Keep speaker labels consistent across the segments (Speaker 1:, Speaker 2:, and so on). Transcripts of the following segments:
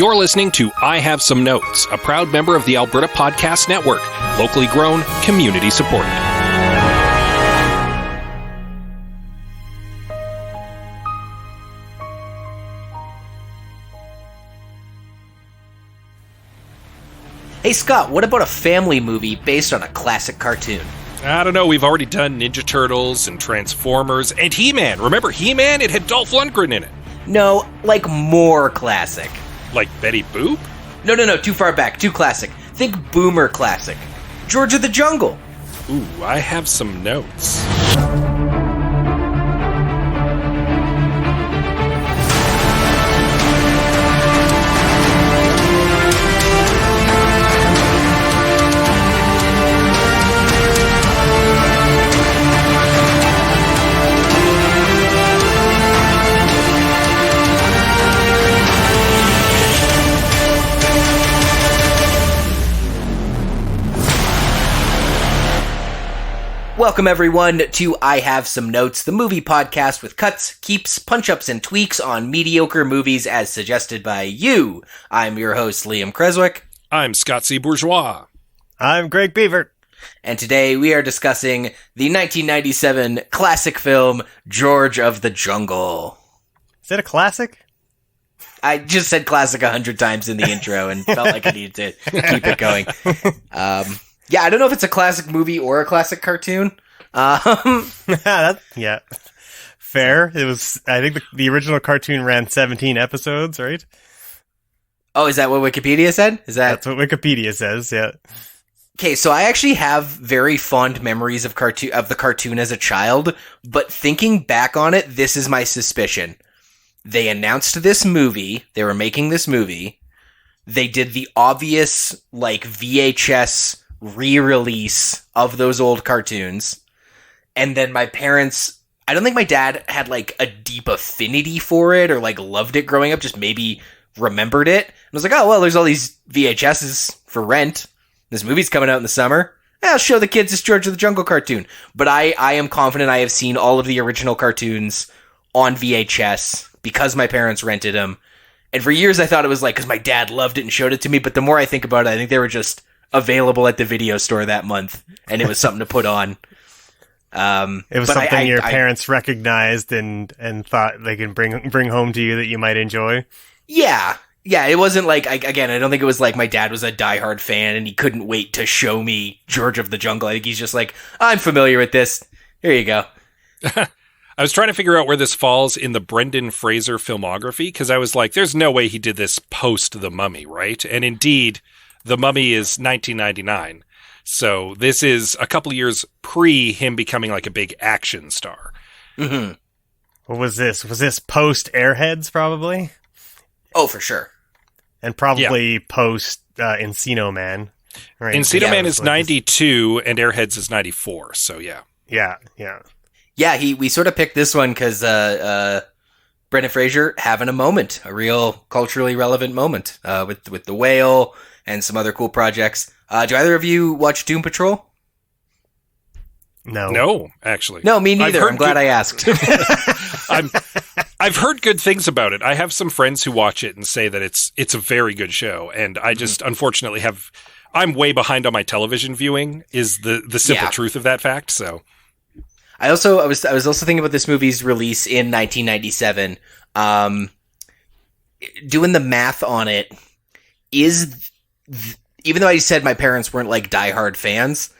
Speaker 1: You're listening to I Have Some Notes, a proud member of the Alberta Podcast Network, locally grown, community supported.
Speaker 2: Hey Scott, what about a family movie based on a classic cartoon?
Speaker 1: I don't know, we've already done Ninja Turtles and Transformers and He-Man. Remember He-Man? It had Dolph Lundgren in it.
Speaker 2: No, like more classic.
Speaker 1: Like Betty Boop?
Speaker 2: No, too far back, too classic. Think Boomer classic. George of the Jungle.
Speaker 1: Ooh, I have some notes.
Speaker 2: Welcome everyone to I Have Some Notes, the movie podcast with cuts, keeps, punch-ups, and tweaks on mediocre movies as suggested by you. I'm your host, Liam Creswick.
Speaker 1: I'm Scott C. Bourgeois.
Speaker 3: I'm Greg Beaver.
Speaker 2: And today we are discussing the 1997 classic film, George of the Jungle.
Speaker 3: Is it a classic?
Speaker 2: I just said classic 100 times in the intro and felt like I needed to keep it going. Yeah, I don't know if it's a classic movie or a classic cartoon.
Speaker 3: Yeah, fair. It was. I think the original cartoon ran 17 episodes, right?
Speaker 2: Oh, is that what Wikipedia said?
Speaker 3: That's what Wikipedia says. Yeah.
Speaker 2: Okay, so I actually have very fond memories of the cartoon as a child, but thinking back on it, this is my suspicion. They announced this movie. They were making this movie. They did the obvious VHS re-release of those old cartoons, and then my parents, I don't think my dad had a deep affinity for it or loved it growing up, just maybe remembered it. And I was like, oh well, there's all these VHSs for rent, this movie's coming out in the summer, I'll show the kids this George of the Jungle cartoon. But I am confident I have seen all of the original cartoons on VHS because my parents rented them, and for years I thought it was because my dad loved it and showed it to me, but the more I think about it, I think they were just available at the video store that month, and it was something to put on.
Speaker 3: It was something your parents recognized and thought they can bring home to you that you might enjoy.
Speaker 2: Yeah, it wasn't again, I don't think it was my dad was a diehard fan and he couldn't wait to show me George of the Jungle. I think he's just I'm familiar with this. Here you go.
Speaker 1: I was trying to figure out where this falls in the Brendan Fraser filmography, because I was like, there's no way he did this post The Mummy, right? And indeed, The Mummy is 1999, so this is a couple of years pre him becoming a big action star.
Speaker 2: Mm-hmm.
Speaker 3: What was this? Was this post Airheads, probably?
Speaker 2: Oh, for sure.
Speaker 3: And probably post Encino Man. Right?
Speaker 1: Encino Man is 92, and Airheads is 94, so yeah.
Speaker 3: Yeah.
Speaker 2: Yeah, we sort of picked this one because Brendan Fraser having a moment, a real culturally relevant moment with The Whale and some other cool projects. Do either of you watch Doom Patrol?
Speaker 1: No, actually.
Speaker 2: No, me neither. I'm glad I asked.
Speaker 1: I've heard good things about it. I have some friends who watch it and say that it's a very good show, and I just unfortunately I'm way behind on my television viewing is the simple truth of that fact. So
Speaker 2: I was also thinking about this movie's release in 1997. Doing the math on it, even though I said my parents weren't diehard fans,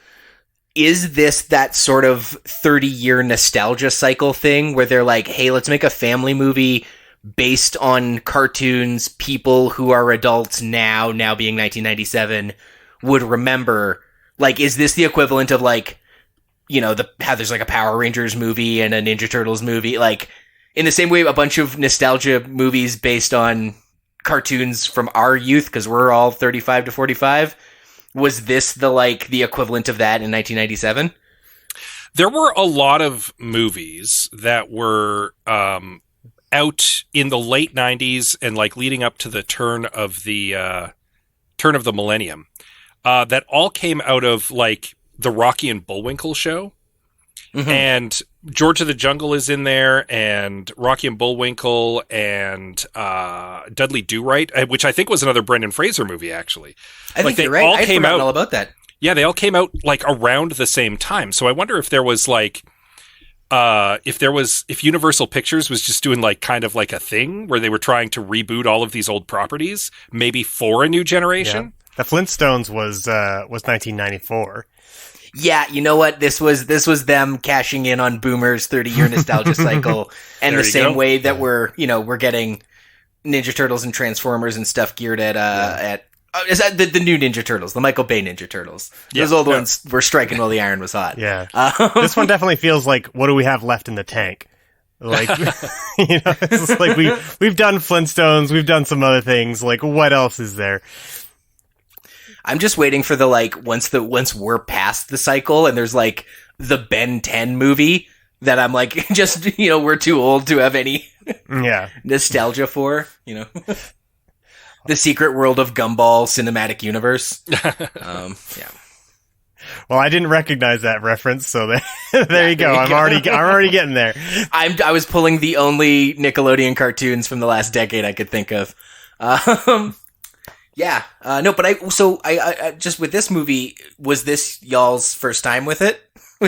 Speaker 2: is this that sort of 30-year nostalgia cycle thing where they're hey, let's make a family movie based on cartoons people who are adults now being 1997 would remember? Is this the equivalent of how there's a Power Rangers movie and a Ninja Turtles movie? In the same way, a bunch of nostalgia movies based on cartoons from our youth, because we're all 35 to 45. Was this the equivalent of that in 1997?
Speaker 1: There were a lot of movies that were out in the late 90s and leading up to the turn of the millennium that all came out of the Rocky and Bullwinkle show. And George of the Jungle is in there, and Rocky and Bullwinkle, and Dudley Do-Right, which I think was another Brendan Fraser movie, actually.
Speaker 2: I think you're right. I had forgotten all about that.
Speaker 1: Yeah, they all came out like around the same time. So I wonder if there was like, if Universal Pictures was just doing like kind of like a thing where they were trying to reboot all of these old properties, maybe for a new generation.
Speaker 3: Yeah. The Flintstones was 1994.
Speaker 2: Yeah, you know what? This was them cashing in on Boomer's 30-year nostalgia cycle, and the same way that we're getting Ninja Turtles and Transformers and stuff geared at the new Ninja Turtles, the Michael Bay Ninja Turtles. Those old ones were striking while the iron was hot.
Speaker 3: Yeah, this one definitely feels like, what do we have left in the tank? Like, it's like we've done Flintstones, we've done some other things. Like, what else is there?
Speaker 2: I'm just waiting for the, like, once we're past the cycle and there's like the Ben 10 movie that I'm like, just, we're too old to have any nostalgia for, the Secret World of Gumball cinematic universe. Yeah.
Speaker 3: Well, I didn't recognize that reference, so there you go. I'm already getting there.
Speaker 2: I was pulling the only Nickelodeon cartoons from the last decade I could think of. Yeah. No, but I just with this movie, was this y'all's first time with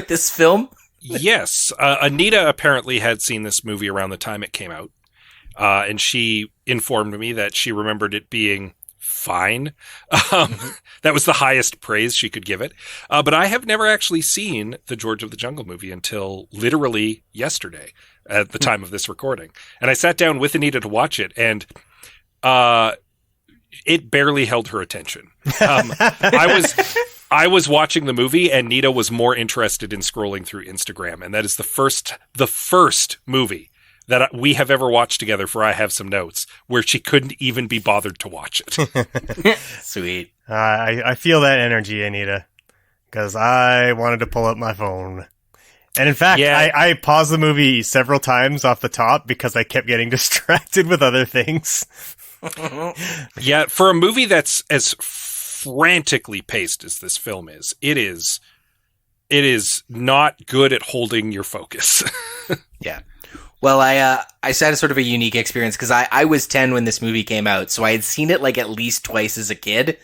Speaker 2: this film?
Speaker 1: Yes. Anita apparently had seen this movie around the time it came out. And she informed me that she remembered it being fine. That was the highest praise she could give it. But I have never actually seen the George of the Jungle movie until literally yesterday at the time of this recording. And I sat down with Anita to watch it, and it barely held her attention. I was watching the movie, and Nita was more interested in scrolling through Instagram. And that is the first movie that we have ever watched together for I Have Some Notes, where she couldn't even be bothered to watch it.
Speaker 2: Sweet.
Speaker 3: I feel that energy, Anita, because I wanted to pull up my phone. And in fact, I paused the movie several times off the top because I kept getting distracted with other things.
Speaker 1: Yeah, for a movie that's as frantically paced as this film is, it is not good at holding your focus.
Speaker 2: Yeah. Well, I had sort of a unique experience because I was 10 when this movie came out, so I had seen it like at least twice as a kid,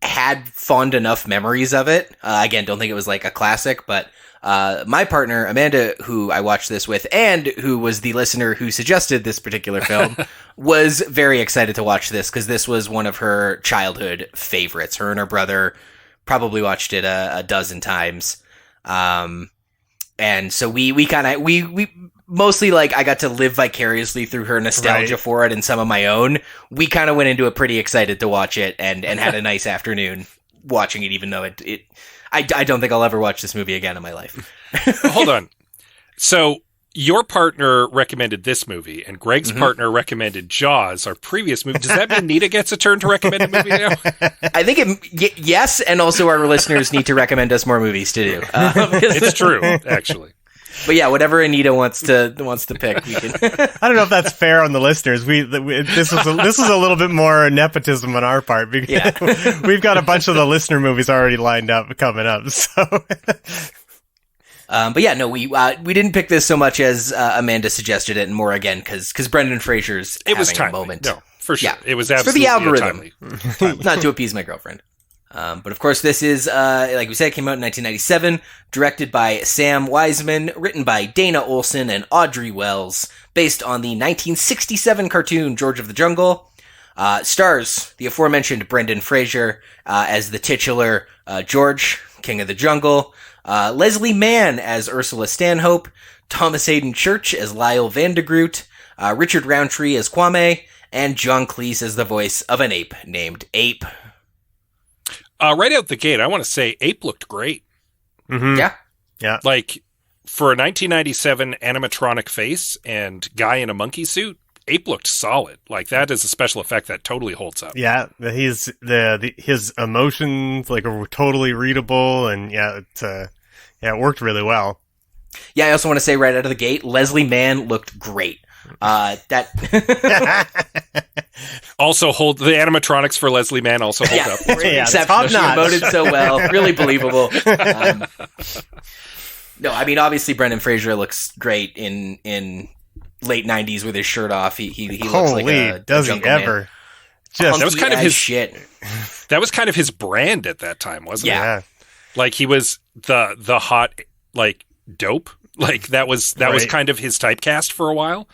Speaker 2: had fond enough memories of it. Again, don't think it was like a classic, but my partner, Amanda, who I watched this with, and who was the listener who suggested this particular film, was very excited to watch this because this was one of her childhood favorites. Her and her brother probably watched it a dozen times. And so we mostly, like, I got to live vicariously through her nostalgia for it and some of my own. We kind of went into it pretty excited to watch it and had a nice afternoon watching it, even though I don't think I'll ever watch this movie again in my life.
Speaker 1: Hold on. So your partner recommended this movie, and Greg's partner recommended Jaws, our previous movie. Does that mean Nita gets a turn to recommend a movie now?
Speaker 2: I think yes, and also our listeners need to recommend us more movies to do.
Speaker 1: It's true, actually.
Speaker 2: But yeah, whatever Anita wants to pick, we can.
Speaker 3: I don't know if that's fair on the listeners. This is a little bit more nepotism on our part because we've got a bunch of the listener movies already lined up coming up. So,
Speaker 2: but yeah, no, we didn't pick this so much as Amanda suggested it, and more again because Brendan Fraser's having a moment.
Speaker 1: No, for sure,
Speaker 2: yeah,
Speaker 1: it was absolutely
Speaker 2: for the algorithm,
Speaker 1: timely.
Speaker 2: Not to appease my girlfriend. But of course, this is, like we said, it came out in 1997, directed by Sam Wiseman, written by Dana Olson and Audrey Wells, based on the 1967 cartoon George of the Jungle. Stars the aforementioned Brendan Fraser as the titular George, King of the Jungle, Leslie Mann as Ursula Stanhope, Thomas Hayden Church as Lyle Vandegroot, Richard Roundtree as Kwame, and John Cleese as the voice of an ape named Ape.
Speaker 1: Right out the gate, I want to say Ape looked great.
Speaker 3: Mm-hmm.
Speaker 2: Yeah.
Speaker 1: Like, for a 1997 animatronic face and guy in a monkey suit, Ape looked solid. Like, that is a special effect that totally holds up.
Speaker 3: Yeah, his emotions like were totally readable, and it worked really well.
Speaker 2: Yeah, I also want to say right out of the gate, Leslie Mann looked great.
Speaker 1: Also the animatronics for Leslie Mann also hold up.
Speaker 2: Exceptional. She emoted so well, really believable. No, I mean, obviously Brendan Fraser looks great in late 90s with his shirt off. He looks like a
Speaker 3: does he
Speaker 2: jungle
Speaker 3: ever?
Speaker 2: man.
Speaker 3: Just
Speaker 1: that was kind of his
Speaker 2: shit.
Speaker 1: That was kind of his brand at that time, wasn't it?
Speaker 3: Yeah.
Speaker 1: Like he was the hot like dope. Like that was kind of his typecast for a while.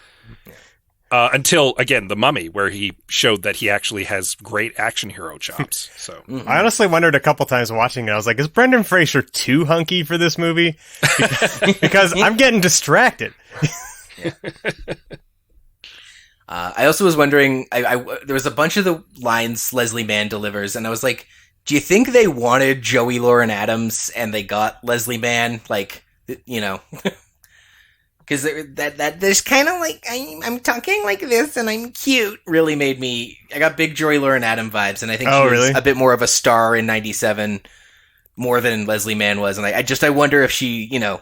Speaker 1: Until again, The Mummy, where he showed that he actually has great action hero chops. So
Speaker 3: I honestly wondered a couple times watching it. I was like, is Brendan Fraser too hunky for this movie? Because I'm getting distracted.
Speaker 2: I also was wondering, there was a bunch of the lines Leslie Mann delivers, and I was like, do you think they wanted Joey Lauren Adams and they got Leslie Mann? Like, you know, because that there's kind of like, I'm talking like this and I'm cute, really made me, I got big Joey Lauren Adam vibes, and I think she was a bit more of a star in 97 more than Leslie Mann was, and I wonder if she, you know,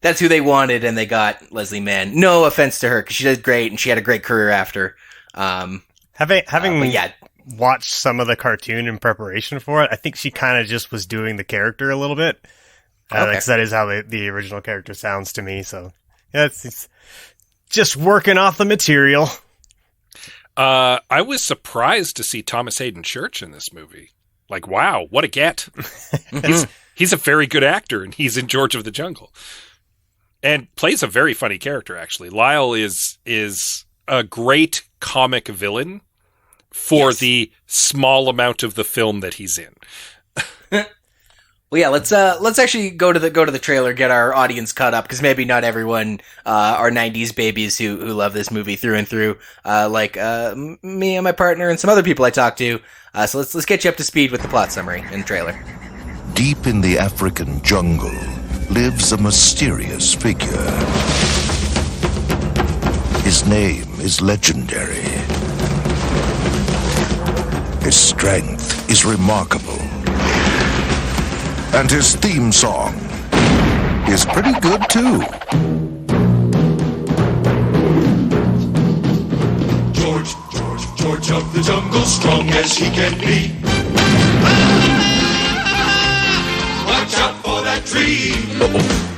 Speaker 2: that's who they wanted, and they got Leslie Mann. No offense to her, because she did great, and she had a great career after.
Speaker 3: Having watched some of the cartoon in preparation for it, I think she kind of just was doing the character a little bit. Like, that is how the original character sounds to me. So yeah, it's just working off the material.
Speaker 1: I was surprised to see Thomas Hayden Church in this movie. Like, wow, what a get! He's a very good actor, and he's in George of the Jungle. And plays a very funny character, actually. Lyle is a great comic villain for the small amount of the film that he's in.
Speaker 2: Well, yeah, let's actually go to the trailer, get our audience caught up, because maybe not everyone are 90s babies who love this movie through and through, like me and my partner and some other people I talked to. So let's get you up to speed with the plot summary and trailer.
Speaker 4: Deep in the African jungle lives a mysterious figure. His name is legendary. His strength is remarkable. And his theme song is pretty good too.
Speaker 5: George of the Jungle, strong as he can be. Watch out for that tree.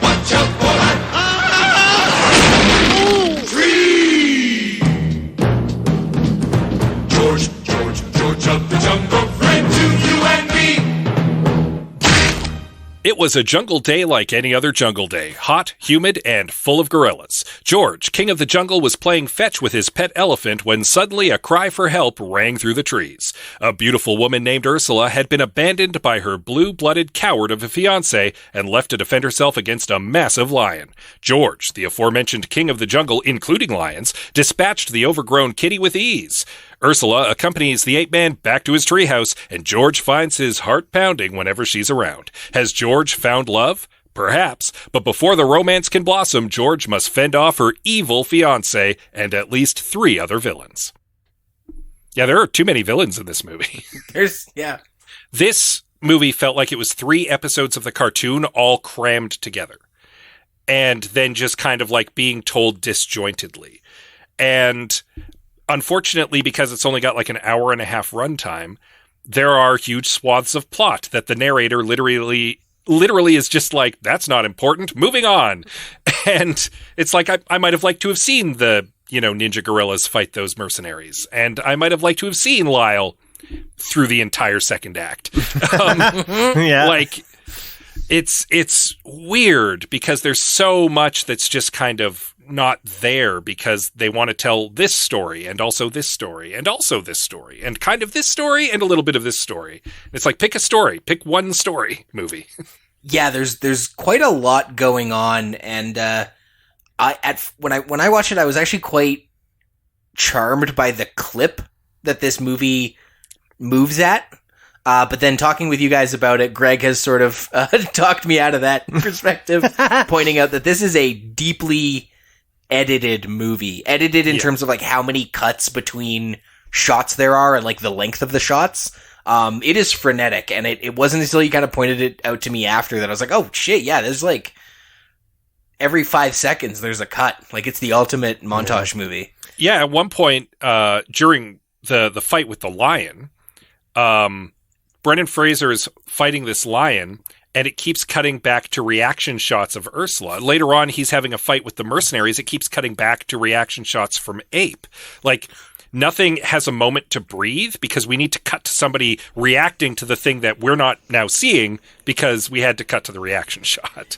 Speaker 5: Watch out for that tree. George of the Jungle, friend to you and me.
Speaker 1: It was a jungle day like any other jungle day, hot, humid, and full of gorillas. George, king of the jungle, was playing fetch with his pet elephant when suddenly a cry for help rang through the trees. A beautiful woman named Ursula had been abandoned by her blue-blooded coward of a fiancé and left to defend herself against a massive lion. George, the aforementioned king of the jungle, including lions, dispatched the overgrown kitty with ease. Ursula accompanies the ape-man back to his treehouse, and George finds his heart pounding whenever she's around. Has George found love? Perhaps, but before the romance can blossom, George must fend off her evil fiancé and at least 3 other villains. Yeah, there are too many villains in this movie. This movie felt like it was 3 episodes of the cartoon all crammed together, and then just kind of like being told disjointedly. And unfortunately, because it's only got like an hour and a half runtime, there are huge swaths of plot that the narrator literally is just like, that's not important, moving on. And it's like, I might have liked to have seen the, ninja gorillas fight those mercenaries. And I might have liked to have seen Lyle through the entire second act.
Speaker 3: Yeah.
Speaker 1: Like, it's weird because there's so much that's just kind of not there because they want to tell this story and also this story and also this story and kind of this story and a little bit of this story. It's like, pick a story, pick one story movie.
Speaker 2: Yeah, there's quite a lot going on, and when I watched it, I was actually quite charmed by the clip that this movie moves at. But then talking with you guys about it, Greg has sort of talked me out of that perspective, pointing out that this is a deeply edited movie. Edited in terms of like how many cuts between shots there are and like the length of the shots. It is frenetic, and it wasn't until you kind of pointed it out to me after that I was like, oh shit, yeah, there's like every 5 seconds there's a cut. Like it's the ultimate montage movie.
Speaker 1: Yeah, at one point during the fight with the lion, Brendan Fraser is fighting this lion, and it keeps cutting back to reaction shots of Ursula. Later on, he's having a fight with the mercenaries. It keeps cutting back to reaction shots from Ape. Like, nothing has a moment to breathe because we need to cut to somebody reacting to the thing that we're not now seeing because we had to cut to the reaction shot.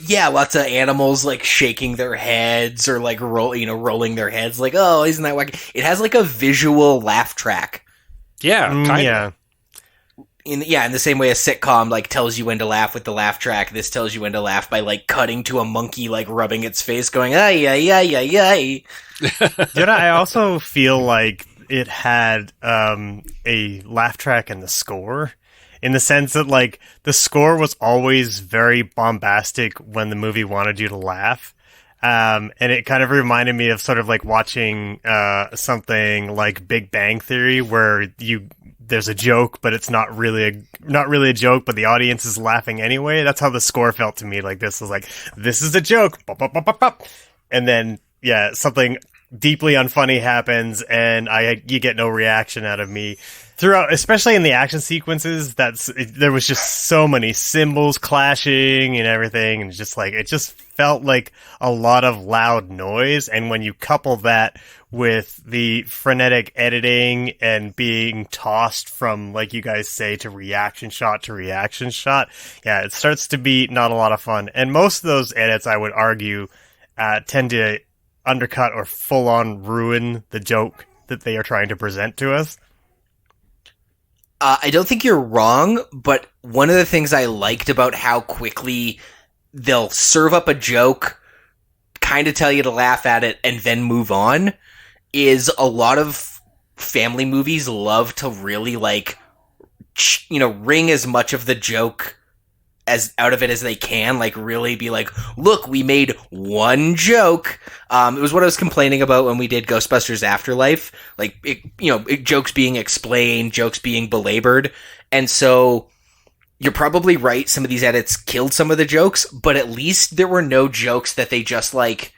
Speaker 2: Yeah, lots of animals like shaking their heads or like rolling their heads like, oh, isn't that wacky? It has like a visual laugh track.
Speaker 1: Yeah, kind of.
Speaker 3: Yeah.
Speaker 2: In the same way a sitcom like tells you when to laugh with the laugh track, this tells you when to laugh by like cutting to a monkey like rubbing its face, going ay ay ay ay ay.
Speaker 3: Dude, I also feel like it had a laugh track in the score, in the sense that like the score was always very bombastic when the movie wanted you to laugh. And it kind of reminded me of sort of like watching something like Big Bang Theory, where there's a joke, but it's not really a joke, but the audience is laughing anyway. That's how the score felt to me. Like, this was like, this is a joke, bop, bop, bop, bop, bop. And then something deeply unfunny happens, and you get no reaction out of me throughout, especially in the action sequences. There was just so many cymbals clashing and everything, and it just felt like a lot of loud noise. And when you couple that with the frenetic editing and being tossed from, like you guys say, to reaction shot, it starts to be not a lot of fun. And most of those edits, I would argue, tend to undercut or full-on ruin the joke that they are trying to present to us.
Speaker 2: I don't think you're wrong, but one of the things I liked about how quickly they'll serve up a joke, kind of tell you to laugh at it, and then move on, is a lot of family movies love to really, like, wring as much of the joke as out of it as they can, like really be like, look, we made one joke. It was what I was complaining about when we did Ghostbusters Afterlife, like jokes being explained, jokes being belabored. And so you're probably right, some of these edits killed some of the jokes, but at least there were no jokes that they just like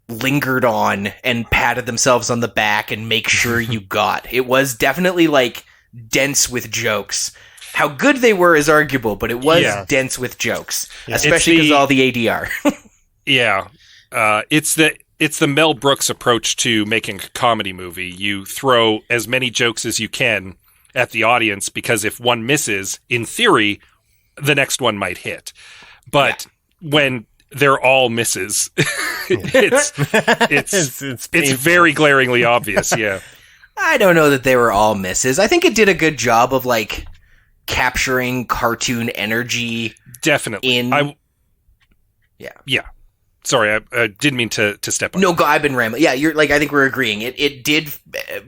Speaker 2: lingered on and patted themselves on the back and make sure you got. It was definitely like dense with jokes. How good they were is arguable, but it was dense with jokes, especially because all the ADR.
Speaker 1: Yeah. It's the Mel Brooks approach to making a comedy movie. You throw as many jokes as you can at the audience, because if one misses, in theory, the next one might hit. But when they're all misses, it's very glaringly obvious, yeah.
Speaker 2: I don't know that they were all misses. I think it did a good job of, like, capturing cartoon energy.
Speaker 1: Definitely. Yeah. Sorry, I didn't mean to step on.
Speaker 2: No, I've been rambling. Yeah, you're like, I think we're agreeing. It did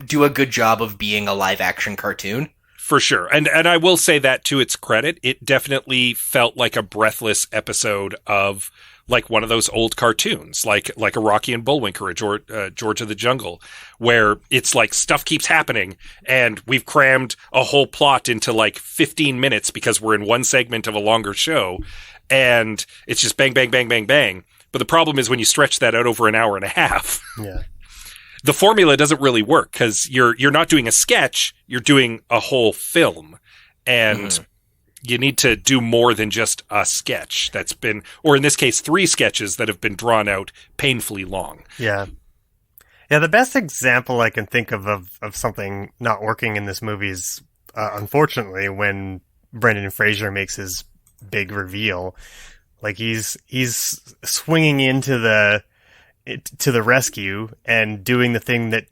Speaker 2: do a good job of being a live action cartoon.
Speaker 1: For sure. And I will say that to its credit, it definitely felt like a breathless episode of like one of those old cartoons, like a Rocky and Bullwinkle or George of the Jungle, where it's like stuff keeps happening and we've crammed a whole plot into like 15 minutes because we're in one segment of a longer show, and it's just bang, bang, bang, bang, bang. But the problem is when you stretch that out over an hour and a half, the formula doesn't really work, because you're not doing a sketch, you're doing a whole film. And you need to do more than just a sketch that's been, or in this case, 3 sketches that have been drawn out painfully long.
Speaker 3: Yeah. Yeah, the best example I can think of something not working in this movie is, unfortunately, when Brendan Fraser makes his big reveal. Like, he's swinging into the rescue and doing the thing that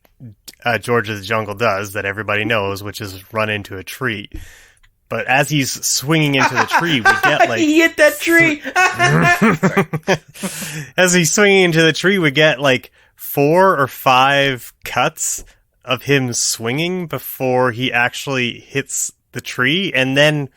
Speaker 3: George of the Jungle does that everybody knows, which is run into a tree. But as he's swinging into the tree, we get like...
Speaker 2: He hit that tree!
Speaker 3: As he's swinging into the tree, we get like 4 or 5 cuts of him swinging before he actually hits the tree. And then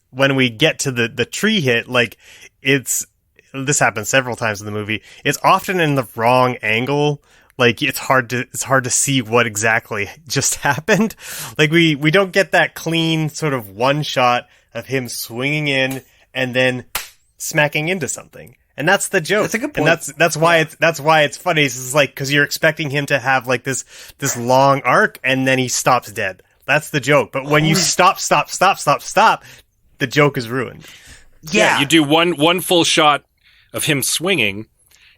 Speaker 3: when we get to the tree hit, like, this happens several times in the movie, it's often in the wrong angle. Like, it's hard to see what exactly just happened. Like, we don't get that clean sort of one shot of him swinging in and then smacking into something. And that's the joke.
Speaker 2: That's a good point.
Speaker 3: And that's why it's funny. It's like, cause you're expecting him to have like this long arc and then he stops dead. That's the joke. But when you stop, the joke is ruined.
Speaker 2: Yeah.
Speaker 1: You do one full shot of him swinging.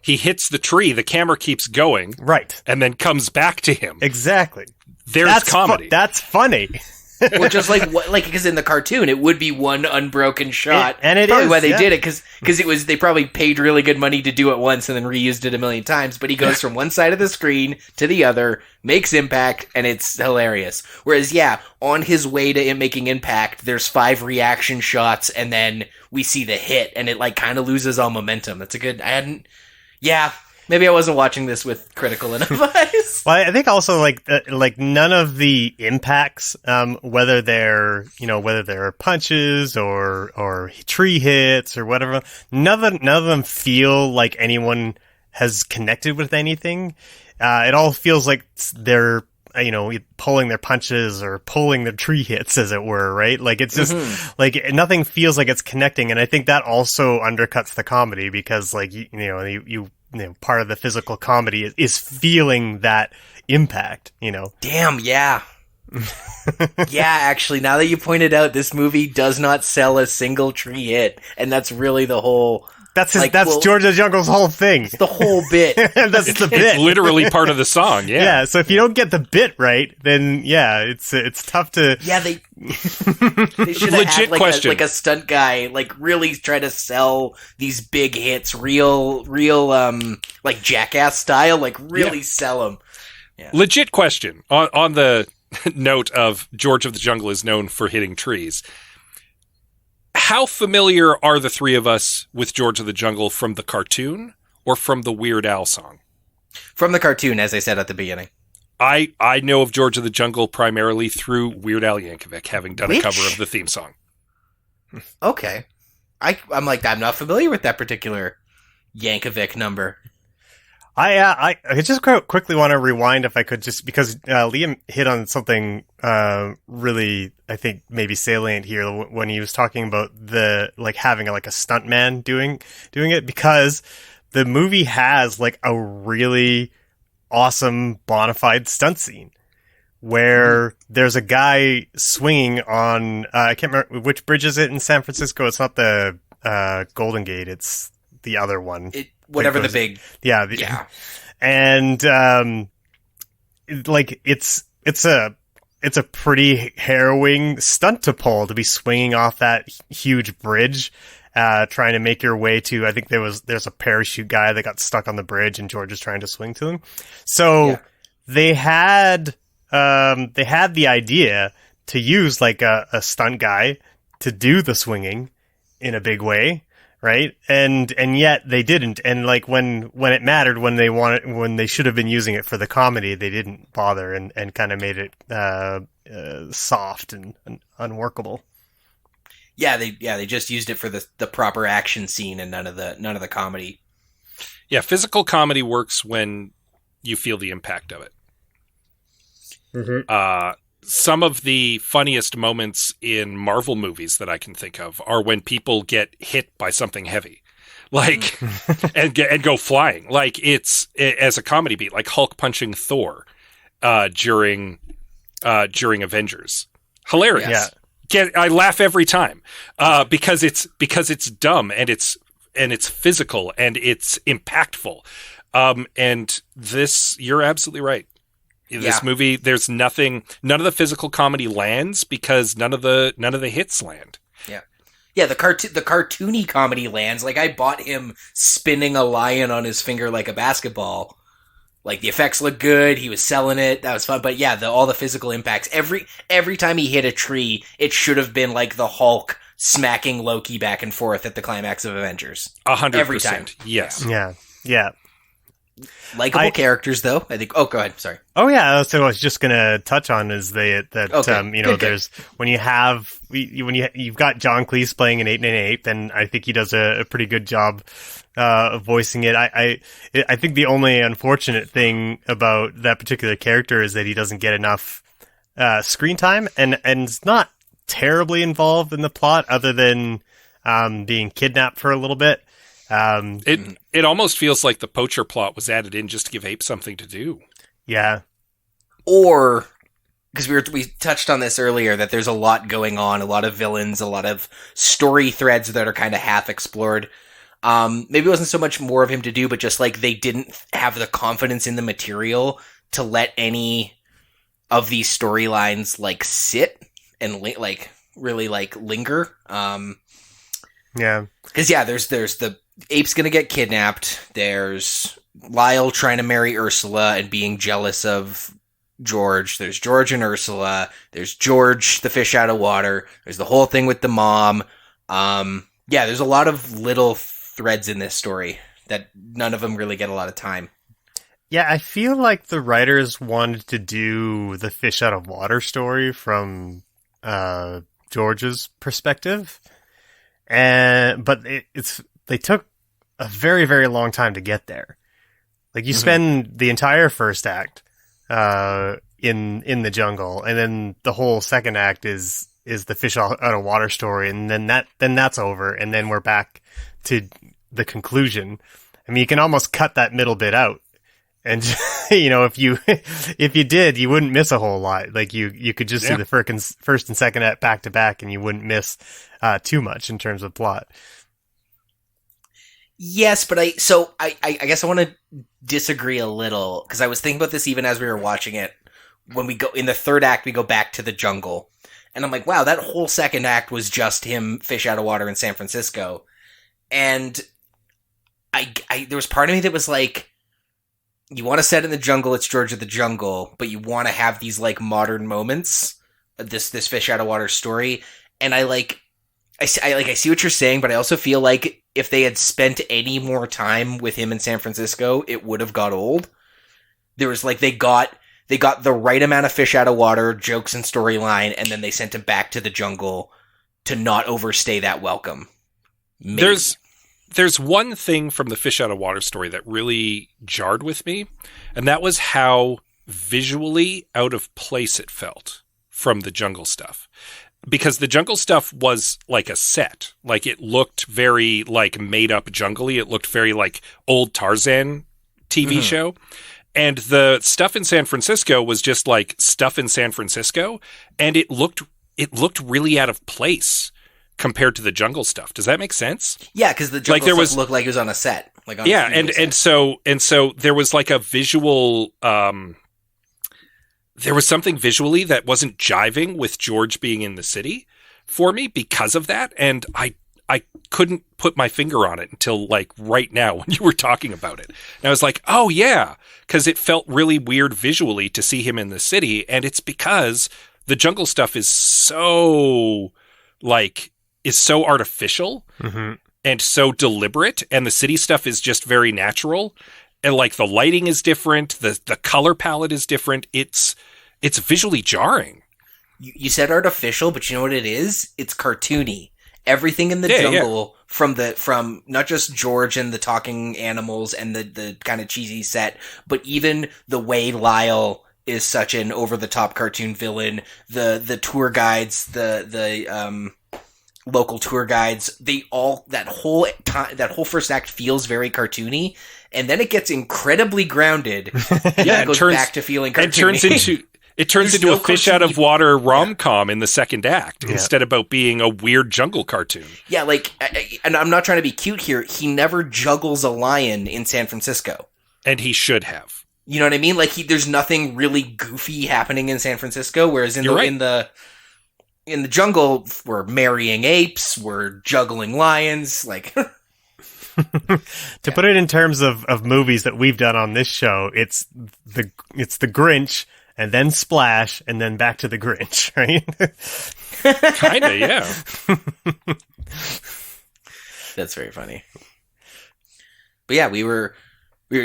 Speaker 1: He hits the tree. The camera keeps going.
Speaker 3: Right.
Speaker 1: And then comes back to him.
Speaker 3: Exactly.
Speaker 1: There's comedy.
Speaker 3: That's funny.
Speaker 2: Well, just because in the cartoon it would be one unbroken shot,
Speaker 3: and it
Speaker 2: probably
Speaker 3: is
Speaker 2: why they did it because it was they probably paid really good money to do it once and then reused it a million times. But he goes from one side of the screen to the other, makes impact, and it's hilarious. Whereas, on his way to it making impact, there's 5 reaction shots, and then we see the hit, and it kind of loses all momentum. That's a good. Maybe I wasn't watching this with critical enough eyes.
Speaker 3: Well, I think also none of the impacts, whether they're punches or tree hits or whatever, none of them feel like anyone has connected with anything. It all feels like they're pulling their punches or pulling their tree hits, as it were, right? Like it's just nothing feels like it's connecting, and I think that also undercuts the comedy because part of the physical comedy is feeling that impact,
Speaker 2: Damn, yeah. Actually, now that you pointed out, this movie does not sell a single tree hit, and that's really the whole...
Speaker 3: That's George of the Jungle's whole thing.
Speaker 2: It's the whole bit.
Speaker 3: That's the bit.
Speaker 1: It's literally part of the song, yeah.
Speaker 3: Yeah, so if you don't get the bit right, then, it's tough to...
Speaker 2: Yeah, they should have had a stunt guy, really try to sell these big hits, real Jackass style, sell them. Yeah.
Speaker 1: Legit question. On the note of George of the Jungle is known for hitting trees. How familiar are the three of us with George of the Jungle from the cartoon or from the Weird Al song?
Speaker 2: From the cartoon, as I said at the beginning.
Speaker 1: I know of George of the Jungle primarily through Weird Al Yankovic, having done a cover of the theme song.
Speaker 2: Okay. I'm not familiar with that particular Yankovic number.
Speaker 3: I just quickly want to rewind if I could, just because Liam hit on something really, I think, maybe salient here when he was talking about the having a stuntman doing it, because the movie has a really awesome bona fide stunt scene where there's a guy swinging on I can't remember which bridge is it in San Francisco. It's not the Golden Gate. It's the other one.
Speaker 2: Whatever the big...
Speaker 3: Yeah. And, it's a pretty harrowing stunt to pull, to be swinging off that huge bridge, trying to make your way to, I think there's a parachute guy that got stuck on the bridge and George is trying to swing to him. So they had the idea to use a stunt guy to do the swinging in a big way. Right. And yet they didn't. And when it mattered, when they should have been using it for the comedy, they didn't bother and kind of made it soft and unworkable.
Speaker 2: Yeah. They just used it for the proper action scene and none of the comedy.
Speaker 1: Yeah. Physical comedy works when you feel the impact of it.
Speaker 3: Mm-hmm.
Speaker 1: Some of the funniest moments in Marvel movies that I can think of are when people get hit by something heavy, and go flying. It's as a comedy beat, like Hulk punching Thor during Avengers. Hilarious. Yeah. I laugh every time because it's dumb and it's physical and it's impactful. And this, you're absolutely right. This movie, there's none of the physical comedy lands because none of the hits land.
Speaker 2: Yeah. Yeah, the cartoony comedy lands. I bought him spinning a lion on his finger like a basketball. The effects look good. He was selling it. That was fun. But yeah, all the physical impacts. Every time he hit a tree, it should have been the Hulk smacking Loki back and forth at the climax of Avengers.
Speaker 1: 100%.
Speaker 2: Every time.
Speaker 1: Yes.
Speaker 3: Yeah.
Speaker 2: Likable characters, though. I think. Oh, go ahead. Sorry.
Speaker 3: Oh yeah. So I was just gonna touch on is
Speaker 2: Okay.
Speaker 3: There's when you've got John Cleese playing an 898, then I think he does a pretty good job of voicing it. I think the only unfortunate thing about that particular character is that he doesn't get enough screen time, and it's not terribly involved in the plot other than being kidnapped for a little bit.
Speaker 1: It almost feels like the poacher plot was added in just to give Ape something to do.
Speaker 3: Yeah.
Speaker 2: Or because we touched on this earlier, that there's a lot going on, a lot of villains, a lot of story threads that are kind of half explored. Maybe it wasn't so much more of him to do, but just like they didn't have the confidence in the material to let any of these storylines like sit and really linger.
Speaker 3: Yeah.
Speaker 2: Because there's the ape's gonna get kidnapped. There's Lyle trying to marry Ursula and being jealous of George. There's George and Ursula. There's George, the fish out of water. There's the whole thing with the mom. There's a lot of little threads in this story that none of them really get a lot of time.
Speaker 3: Yeah, I feel like the writers wanted to do the fish out of water story from George's perspective, but they took a very, very long time to get there. Like you spend the entire first act in the jungle, and then the whole second act is the fish out of water story, and then that's over, and then we're back to the conclusion. I mean, you can almost cut that middle bit out, and if you did, you wouldn't miss a whole lot. Like you could just see the first and second act back to back, and you wouldn't miss too much in terms of plot.
Speaker 2: Yes, but I guess I want to disagree a little, because I was thinking about this even as we were watching it. When we go in the third act, we go back to the jungle, and I'm like, wow, that whole second act was just him fish out of water in San Francisco. And there was part of me that was like, you want to set in the jungle, it's George of the Jungle, but you want to have these like modern moments, this fish out of water story. And I see what you're saying, but I also feel like if they had spent any more time with him in San Francisco, it would have got old. There was like, they got the right amount of fish out of water, jokes and storyline, and then they sent him back to the jungle to not overstay that welcome. Maybe.
Speaker 1: There's one thing from the fish out of water story that really jarred with me, and that was how visually out of place it felt from the jungle stuff. Because the jungle stuff was like a set. Like it looked very like made up jungly. It looked very like old Tarzan TV show. And the stuff in San Francisco was just like stuff in San Francisco, and it looked really out of place compared to the jungle stuff. Does that make sense?
Speaker 2: Yeah, because the jungle stuff looked like it was on a set. Like on
Speaker 1: and so there was like a visual. There was something visually that wasn't jiving with George being in the city for me because of that, and I couldn't put my finger on it until like right now when you were talking about it. And I was like, oh yeah, because it felt really weird visually to see him in the city, and it's because the jungle stuff is so artificial and so deliberate, and the city stuff is just very natural, and like the lighting is different, the color palette is different. It's visually jarring.
Speaker 2: You said artificial, but you know what it is? It's cartoony. Everything in the jungle, from not just George and the talking animals and the kind of cheesy set, but even the way Lyle is such an over the top cartoon villain, the tour guides, the local tour guides, that whole first act feels very cartoony, and then it gets incredibly grounded. Yeah, it goes back to feeling cartoony.
Speaker 1: It turns into a fish out of water rom-com in the second act instead about being a weird jungle cartoon.
Speaker 2: Yeah, and I'm not trying to be cute here. He never juggles a lion in San Francisco.
Speaker 1: And he should have.
Speaker 2: You know what I mean? Like there's nothing really goofy happening in San Francisco, whereas in the jungle, we're marrying apes, we're juggling lions, like.
Speaker 3: To put it in terms of movies that we've done on this show, it's the Grinch, and then Splash, and then back to the Grinch, right?
Speaker 1: Kinda, yeah.
Speaker 2: That's very funny. But yeah, we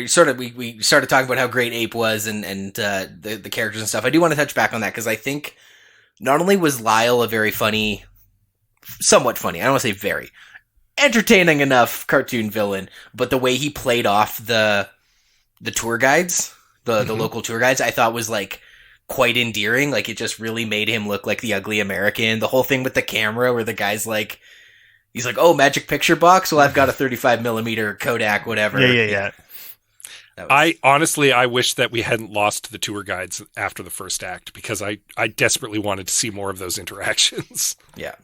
Speaker 2: started talking about how great Ape was and the characters and stuff. I do want to touch back on that, because I think not only was Lyle a very funny, somewhat funny, I don't want to say very, entertaining enough cartoon villain, but the way he played off the tour guides, the local tour guides, I thought was like quite endearing. Like it just really made him look like the ugly American. The whole thing with the camera where the guy's like, he's like, oh, magic picture box? Well, I've got a 35mm Kodak, whatever.
Speaker 3: Yeah.
Speaker 1: I wish that we hadn't lost the tour guides after the first act, because I desperately wanted to see more of those interactions.
Speaker 2: Yeah.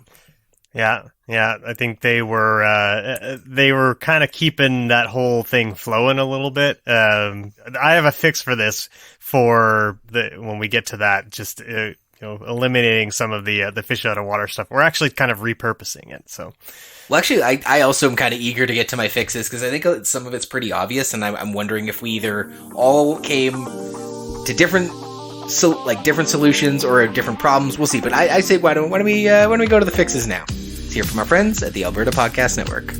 Speaker 3: Yeah. I think they were kind of keeping that whole thing flowing a little bit. I have a fix for this when we get to that, just eliminating some of the fish out of water stuff. We're actually kind of repurposing it. So,
Speaker 2: well, actually, I also am kind of eager to get to my fixes, because I think some of it's pretty obvious, and I'm wondering if we either all came to different solutions or different problems. We'll see. But I say, why don't we go to the fixes now? Let's hear from our friends at the Alberta Podcast Network.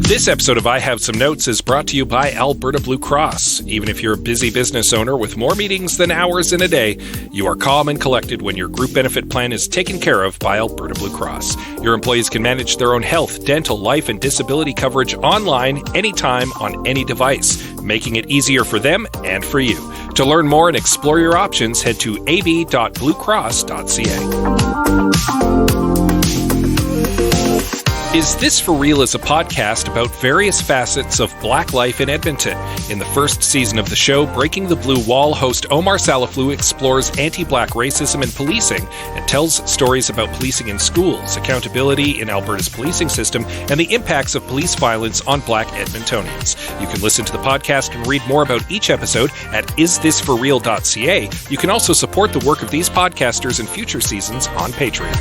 Speaker 1: This episode of I Have Some Notes is brought to you by Alberta Blue Cross. Even if you're a busy business owner with more meetings than hours in a day, you are calm and collected when your group benefit plan is taken care of by Alberta Blue Cross. Your employees can manage their own health, dental, life, and disability coverage online, anytime, on any device, making it easier for them and for you. To learn more and explore your options, head to ab.bluecross.ca. Is This For Real is a podcast about various facets of Black life in Edmonton. In the first season of the show, Breaking the Blue Wall host Omar Salaflou explores anti-Black racism and policing and tells stories about policing in schools, accountability in Alberta's policing system, and the impacts of police violence on Black Edmontonians. You can listen to the podcast and read more about each episode at isthisforreal.ca. You can also support the work of these podcasters in future seasons on Patreon.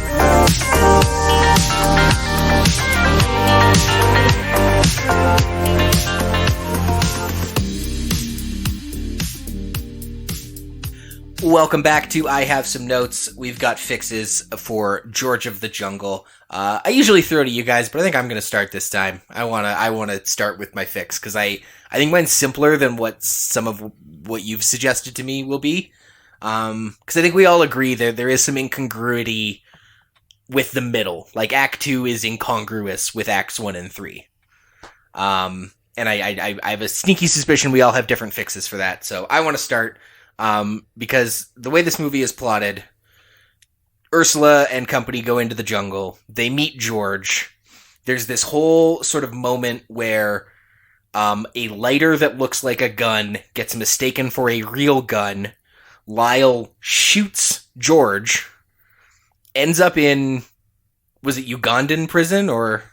Speaker 2: Welcome back to I Have Some Notes. We've got fixes for George of the Jungle. I usually throw to you guys, but I think I'm going to start this time. I want to start with my fix, because I think mine's simpler than what some of what you've suggested to me will be. Because I think we all agree there is some incongruity with the middle. Like, Act 2 is incongruous with Acts 1 and 3. And I have a sneaky suspicion we all have different fixes for that. So I want to start, because the way this movie is plotted, Ursula and company go into the jungle. They meet George. There's this whole sort of moment where a lighter that looks like a gun gets mistaken for a real gun. Lyle shoots George. Ends up in, was it Ugandan prison, or?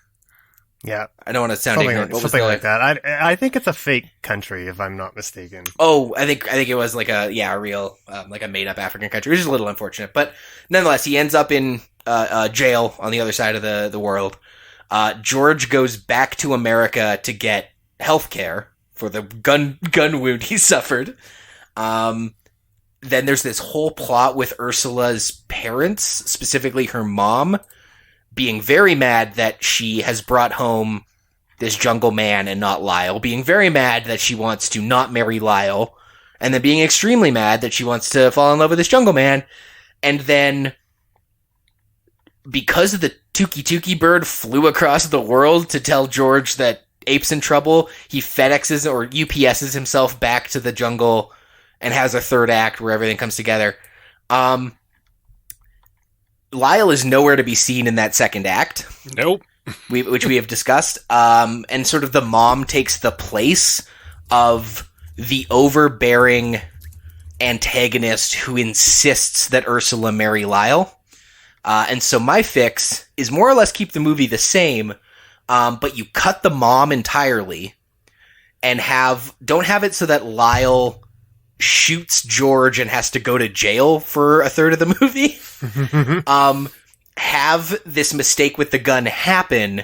Speaker 3: Yeah.
Speaker 2: I don't want to sound ignorant.
Speaker 3: Something like that. I think it's a fake country, if I'm not mistaken.
Speaker 2: Oh, I think it was like a real, like a made up African country, which is a little unfortunate. But nonetheless, he ends up in jail on the other side of the world. George goes back to America to get health care for the gun wound he suffered. Then there's this whole plot with Ursula's parents, specifically her mom, being very mad that she has brought home this jungle man and not Lyle, being very mad that she wants to not marry Lyle, and then being extremely mad that she wants to fall in love with this jungle man. And then, because the Tuki bird flew across the world to tell George that Ape's in trouble, he FedExes or UPSs himself back to the jungle and has a third act where everything comes together. Lyle is nowhere to be seen in that second act.
Speaker 1: Nope.
Speaker 2: Which we have discussed. And sort of the mom takes the place of the overbearing antagonist who insists that Ursula marry Lyle. And so my fix is more or less keep the movie the same, but you cut the mom entirely and don't have it so that Lyle shoots George and has to go to jail for a third of the movie. Have this mistake with the gun happen,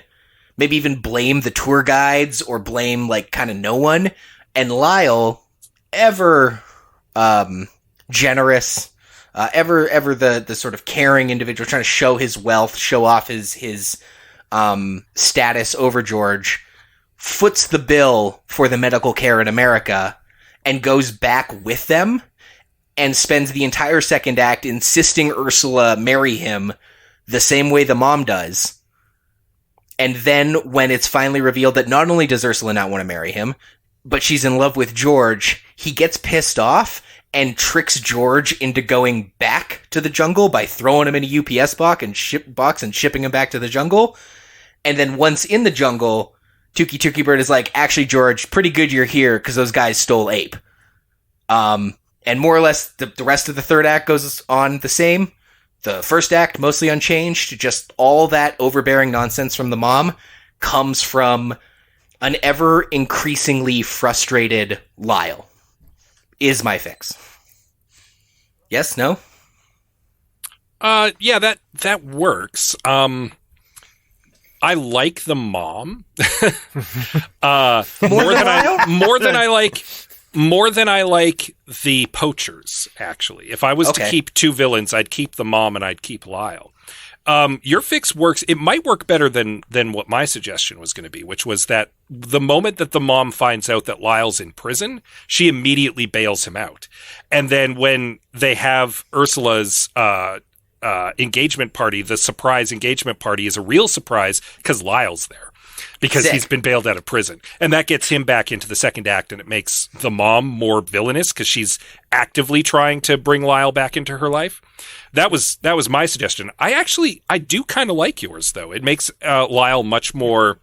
Speaker 2: maybe even blame the tour guides or blame like kind of no one, and Lyle, ever generous, ever the sort of caring individual trying to show his wealth, show off his status over George, foots the bill for the medical care in America and goes back with them and spends the entire second act insisting Ursula marry him the same way the mom does. And then when it's finally revealed that not only does Ursula not want to marry him, but she's in love with George, he gets pissed off and tricks George into going back to the jungle by throwing him in a UPS box and shipping him back to the jungle. And then once in the jungle, Tukey Bird is like, actually, George, pretty good you're here because those guys stole Ape. And more or less, the rest of the third act goes on the same. The first act, mostly unchanged. Just all that overbearing nonsense from the mom comes from an ever-increasingly frustrated Lyle. Is my fix. Yes? No?
Speaker 1: Yeah, that works. I like the mom. More than I like the poachers, actually. If I was to keep two villains, I'd keep the mom and I'd keep Lyle. Your fix works. It might work better than what my suggestion was going to be, which was that the moment that the mom finds out that Lyle's in prison, she immediately bails him out. And then when they have Ursula's engagement party, the surprise engagement party is a real surprise because Lyle's there. Because he's been bailed out of prison. And that gets him back into the second act, and it makes the mom more villainous because she's actively trying to bring Lyle back into her life. That was my suggestion. I do kind of like yours, though. It makes Lyle much more...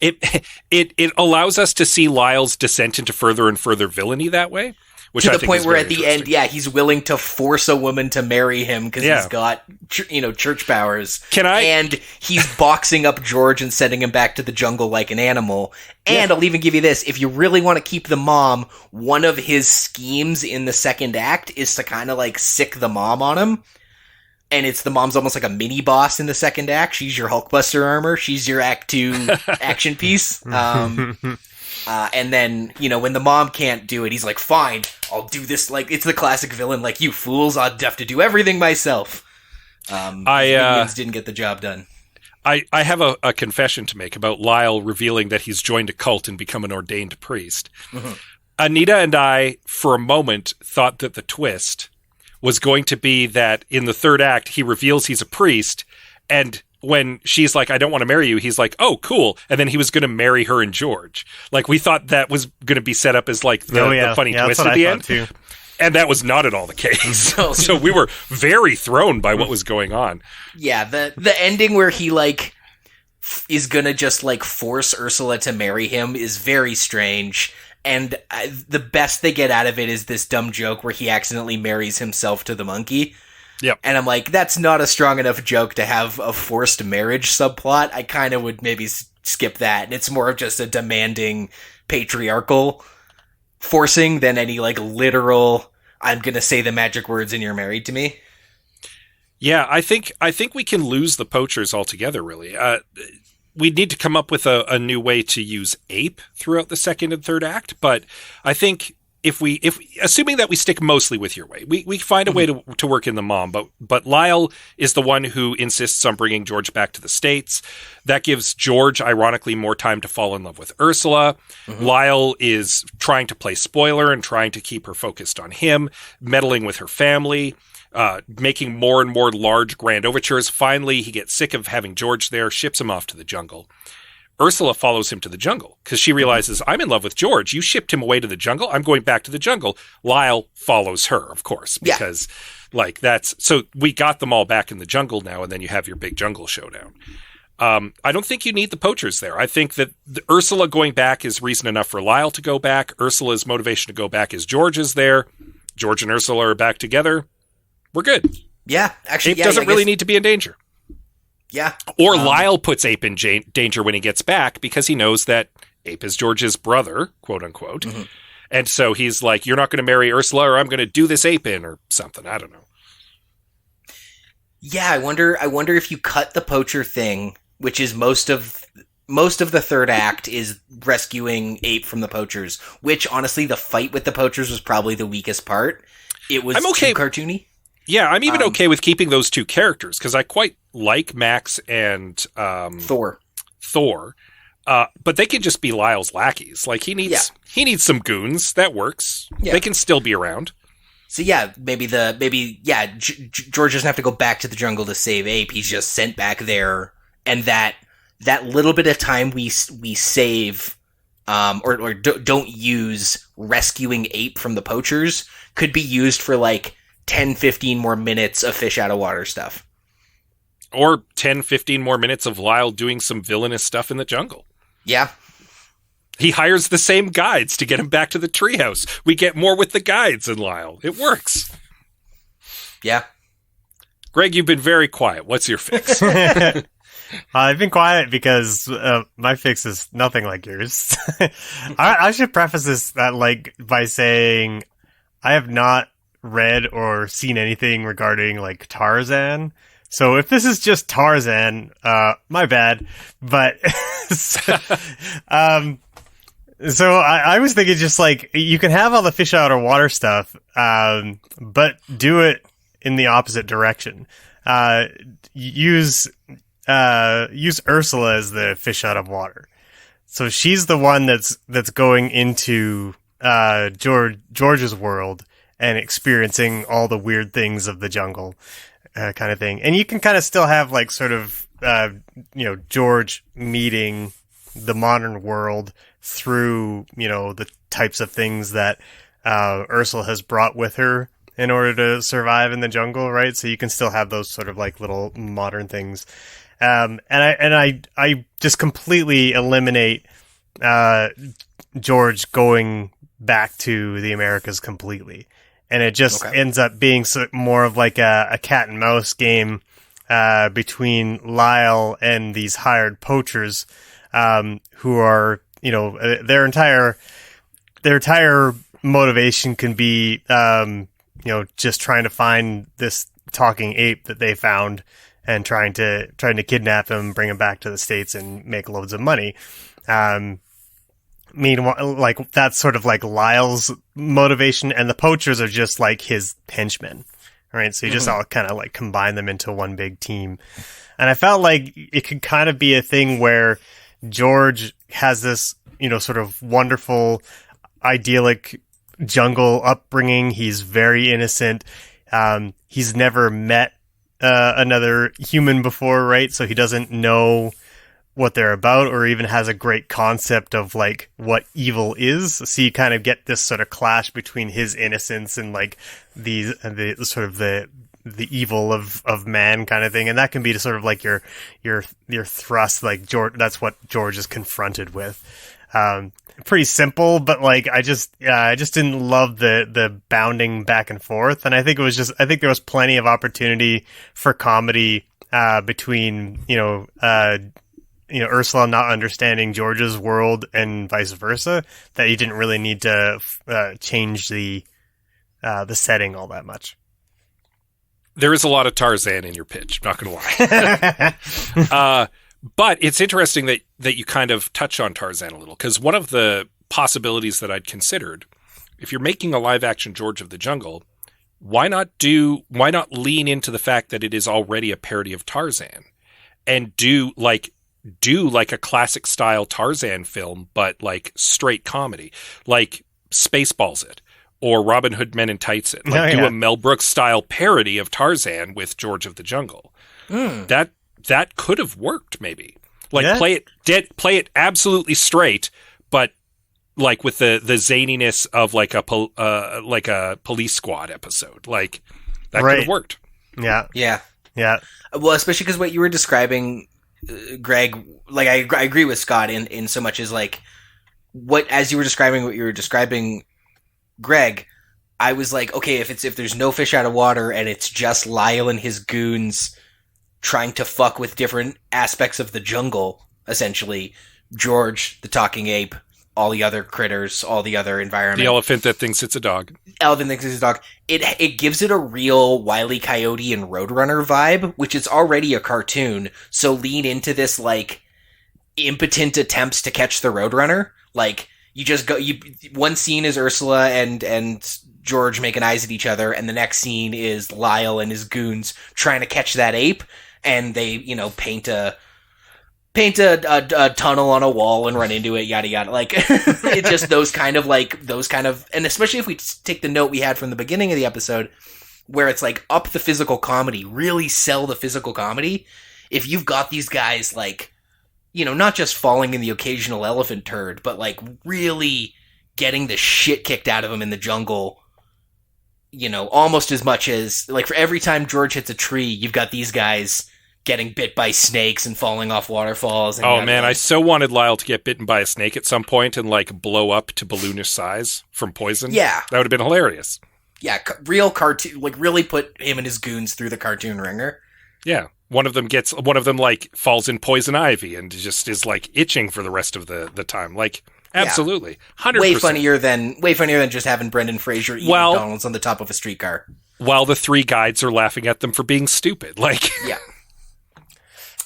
Speaker 1: It allows us to see Lyle's descent into further and further villainy that way.
Speaker 2: To the point where at the end, he's willing to force a woman to marry him because he's got, church powers. And he's boxing up George and sending him back to the jungle like an animal. And I'll even give you this. If you really want to keep the mom, one of his schemes in the second act is to kind of like sick the mom on him. And the mom's almost like a mini boss in the second act. She's your Hulkbuster armor. She's your Act 2 action piece. And then, when the mom can't do it, he's like, fine, I'll do this. Like, it's the classic villain, like, you fools, I'd have to do everything myself. Minions didn't get the job done.
Speaker 1: I have a confession to make about Lyle revealing that he's joined a cult and become an ordained priest. Mm-hmm. Anita and I, for a moment, thought that the twist was going to be that in the third act, he reveals he's a priest, and when she's like, I don't want to marry you, he's like, oh, cool. And then he was going to marry her and George. Like, we thought that was going to be set up as like the funny twist at the end. Too. And that was not at all the case. So we were very thrown by what was going on.
Speaker 2: Yeah, the ending where he like is going to just like force Ursula to marry him is very strange. And the best they get out of it is this dumb joke where he accidentally marries himself to the monkey.
Speaker 1: Yep.
Speaker 2: And I'm like, that's not a strong enough joke to have a forced marriage subplot. I kind of would maybe skip that. And it's more of just a demanding patriarchal forcing than any like literal, I'm going to say the magic words and you're married to me.
Speaker 1: Yeah, I think we can lose the poachers altogether, really. We need to come up with a new way to use ape throughout the second and third act. But I think... If assuming that we stick mostly with your way, we find a way to work in the mom, but Lyle is the one who insists on bringing George back to the States. That gives George, ironically, more time to fall in love with Ursula. Mm-hmm. Lyle is trying to play spoiler and trying to keep her focused on him, meddling with her family, making more and more large, grand overtures. Finally, he gets sick of having George there, ships him off to the jungle. Ursula follows him to the jungle because she realizes, I'm in love with George. You shipped him away to the jungle. I'm going back to the jungle. Lyle follows her, of course, because so we got them all back in the jungle now, and then you have your big jungle showdown. I don't think you need the poachers there. I think that Ursula going back is reason enough for Lyle to go back. Ursula's motivation to go back is George is there. George and Ursula are back together. We're good.
Speaker 2: Yeah, actually,
Speaker 1: Ape doesn't really need to be in danger.
Speaker 2: Yeah.
Speaker 1: Or Lyle puts Ape in danger when he gets back because he knows that Ape is George's brother, quote unquote. Mm-hmm. And so he's like, you're not going to marry Ursula or I'm going to do this Ape in or something. I don't know.
Speaker 2: Yeah, I wonder if you cut the poacher thing, which is most of the third act is rescuing Ape from the poachers, which honestly the fight with the poachers was probably the weakest part. It was too cartoony.
Speaker 1: Yeah, I'm even okay with keeping those two characters because I quite like Max and
Speaker 2: Thor.
Speaker 1: But they can just be Lyle's lackeys. Like he needs some goons. That works. Yeah. They can still be around.
Speaker 2: So yeah, maybe George doesn't have to go back to the jungle to save Ape. He's just sent back there, and that little bit of time we save or don't use rescuing Ape from the poachers could be used for like 10-15 more minutes of fish out of water stuff.
Speaker 1: Or 10-15 more minutes of Lyle doing some villainous stuff in the jungle.
Speaker 2: Yeah.
Speaker 1: He hires the same guides to get him back to the treehouse. We get more with the guides in Lyle. It works.
Speaker 2: Yeah.
Speaker 1: Greg, you've been very quiet. What's your fix?
Speaker 3: I've been quiet because my fix is nothing like yours. I should preface this by saying I have not read or seen anything regarding like Tarzan. So if this is just Tarzan, my bad. But so I was thinking just like you can have all the fish out of water stuff, but do it in the opposite direction. Use Ursula as the fish out of water. So she's the one that's going into George's world and experiencing all the weird things of the jungle, kind of thing. And you can kind of still have like sort of George meeting the modern world through the types of things that Ursula has brought with her in order to survive in the jungle, right? So you can still have those sort of like little modern things. And I just completely eliminate George going back to the Americas completely, and it just ends up being more of like a cat and mouse game between Lyle and these hired poachers, who are their entire motivation can be just trying to find this talking ape that they found and trying to kidnap him, bring him back to the States and make loads of money. Meanwhile, like that's sort of like Lyle's motivation, and the poachers are just like his henchmen, right? So you just all kind of like combine them into one big team. And I felt like it could kind of be a thing where George has this, sort of wonderful, idyllic jungle upbringing. He's very innocent. He's never met another human before, right? So he doesn't know what they're about or even has a great concept of like what evil is. So you kind of get this sort of clash between his innocence and like the sort of the evil of man kind of thing. And that can be sort of like your thrust, like George, that's what George is confronted with. Pretty simple, but like I just didn't love the bounding back and forth, and I think there was plenty of opportunity for comedy between Ursula not understanding George's world and vice versa, that you didn't really need to change the setting all that much.
Speaker 1: There is a lot of Tarzan in your pitch, not going to lie. But it's interesting that you kind of touch on Tarzan a little, because one of the possibilities that I'd considered, if you're making a live action George of the Jungle, why not lean into the fact that it is already a parody of Tarzan and do like a classic style Tarzan film, but like straight comedy, like Spaceballs it or Robin Hood Men in Tights it, do a Mel Brooks style parody of Tarzan with George of the Jungle. That could have worked, maybe. Like play it absolutely straight, but like with the zaniness of like a Police Squad episode. Like that could have worked.
Speaker 2: Yeah. Well, especially because what you were describing, Greg, like I agree with Scott in so much as like as you were describing what you were describing, Greg, I was like, okay, if there's no fish out of water and it's just Lyle and his goons trying to fuck with different aspects of the jungle, essentially. George, the talking ape, all the other critters, all the other environment.
Speaker 1: The elephant that thinks it's a dog.
Speaker 2: Elephant thinks it's a dog. It gives it a real Wile E. Coyote and Roadrunner vibe, which is already a cartoon. So lean into this, like, impotent attempts to catch the Roadrunner. Like, one scene is Ursula and George making eyes at each other, and the next scene is Lyle and his goons trying to catch that ape. And they, paint a tunnel on a wall and run into it, yada yada. Like, it's just those kind of, and especially if we take the note we had from the beginning of the episode, where it's like up the physical comedy, really sell the physical comedy. If you've got these guys like, not just falling in the occasional elephant turd, but like really getting the shit kicked out of them in the jungle. Almost as much as like for every time George hits a tree, you've got these guys getting bit by snakes and falling off waterfalls. And
Speaker 1: Oh man, I so wanted Lyle to get bitten by a snake at some point and like blow up to balloonish size from poison.
Speaker 2: Yeah.
Speaker 1: That would have been hilarious.
Speaker 2: Yeah, real cartoon, like really put him and his goons through the cartoon ringer.
Speaker 1: Yeah. One of them like falls in poison ivy and just is like itching for the rest of the time. Like, absolutely. 100%.
Speaker 2: Way funnier than just having Brendan Fraser eat McDonald's on the top of a streetcar.
Speaker 1: While the three guides are laughing at them for being stupid. Like,
Speaker 2: yeah.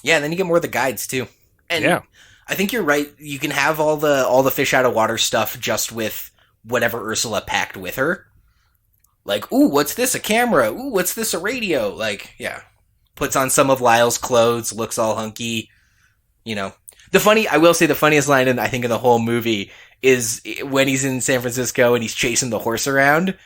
Speaker 2: Yeah, and then you get more of the guides too. And
Speaker 1: yeah.
Speaker 2: I think you're right. You can have all the fish out of water stuff just with whatever Ursula packed with her. Like, ooh, what's this? A camera. Ooh, what's this? A radio. Like, yeah. Puts on some of Lyle's clothes, looks all hunky. You know. I will say the funniest line in the whole movie is when he's in San Francisco and he's chasing the horse around,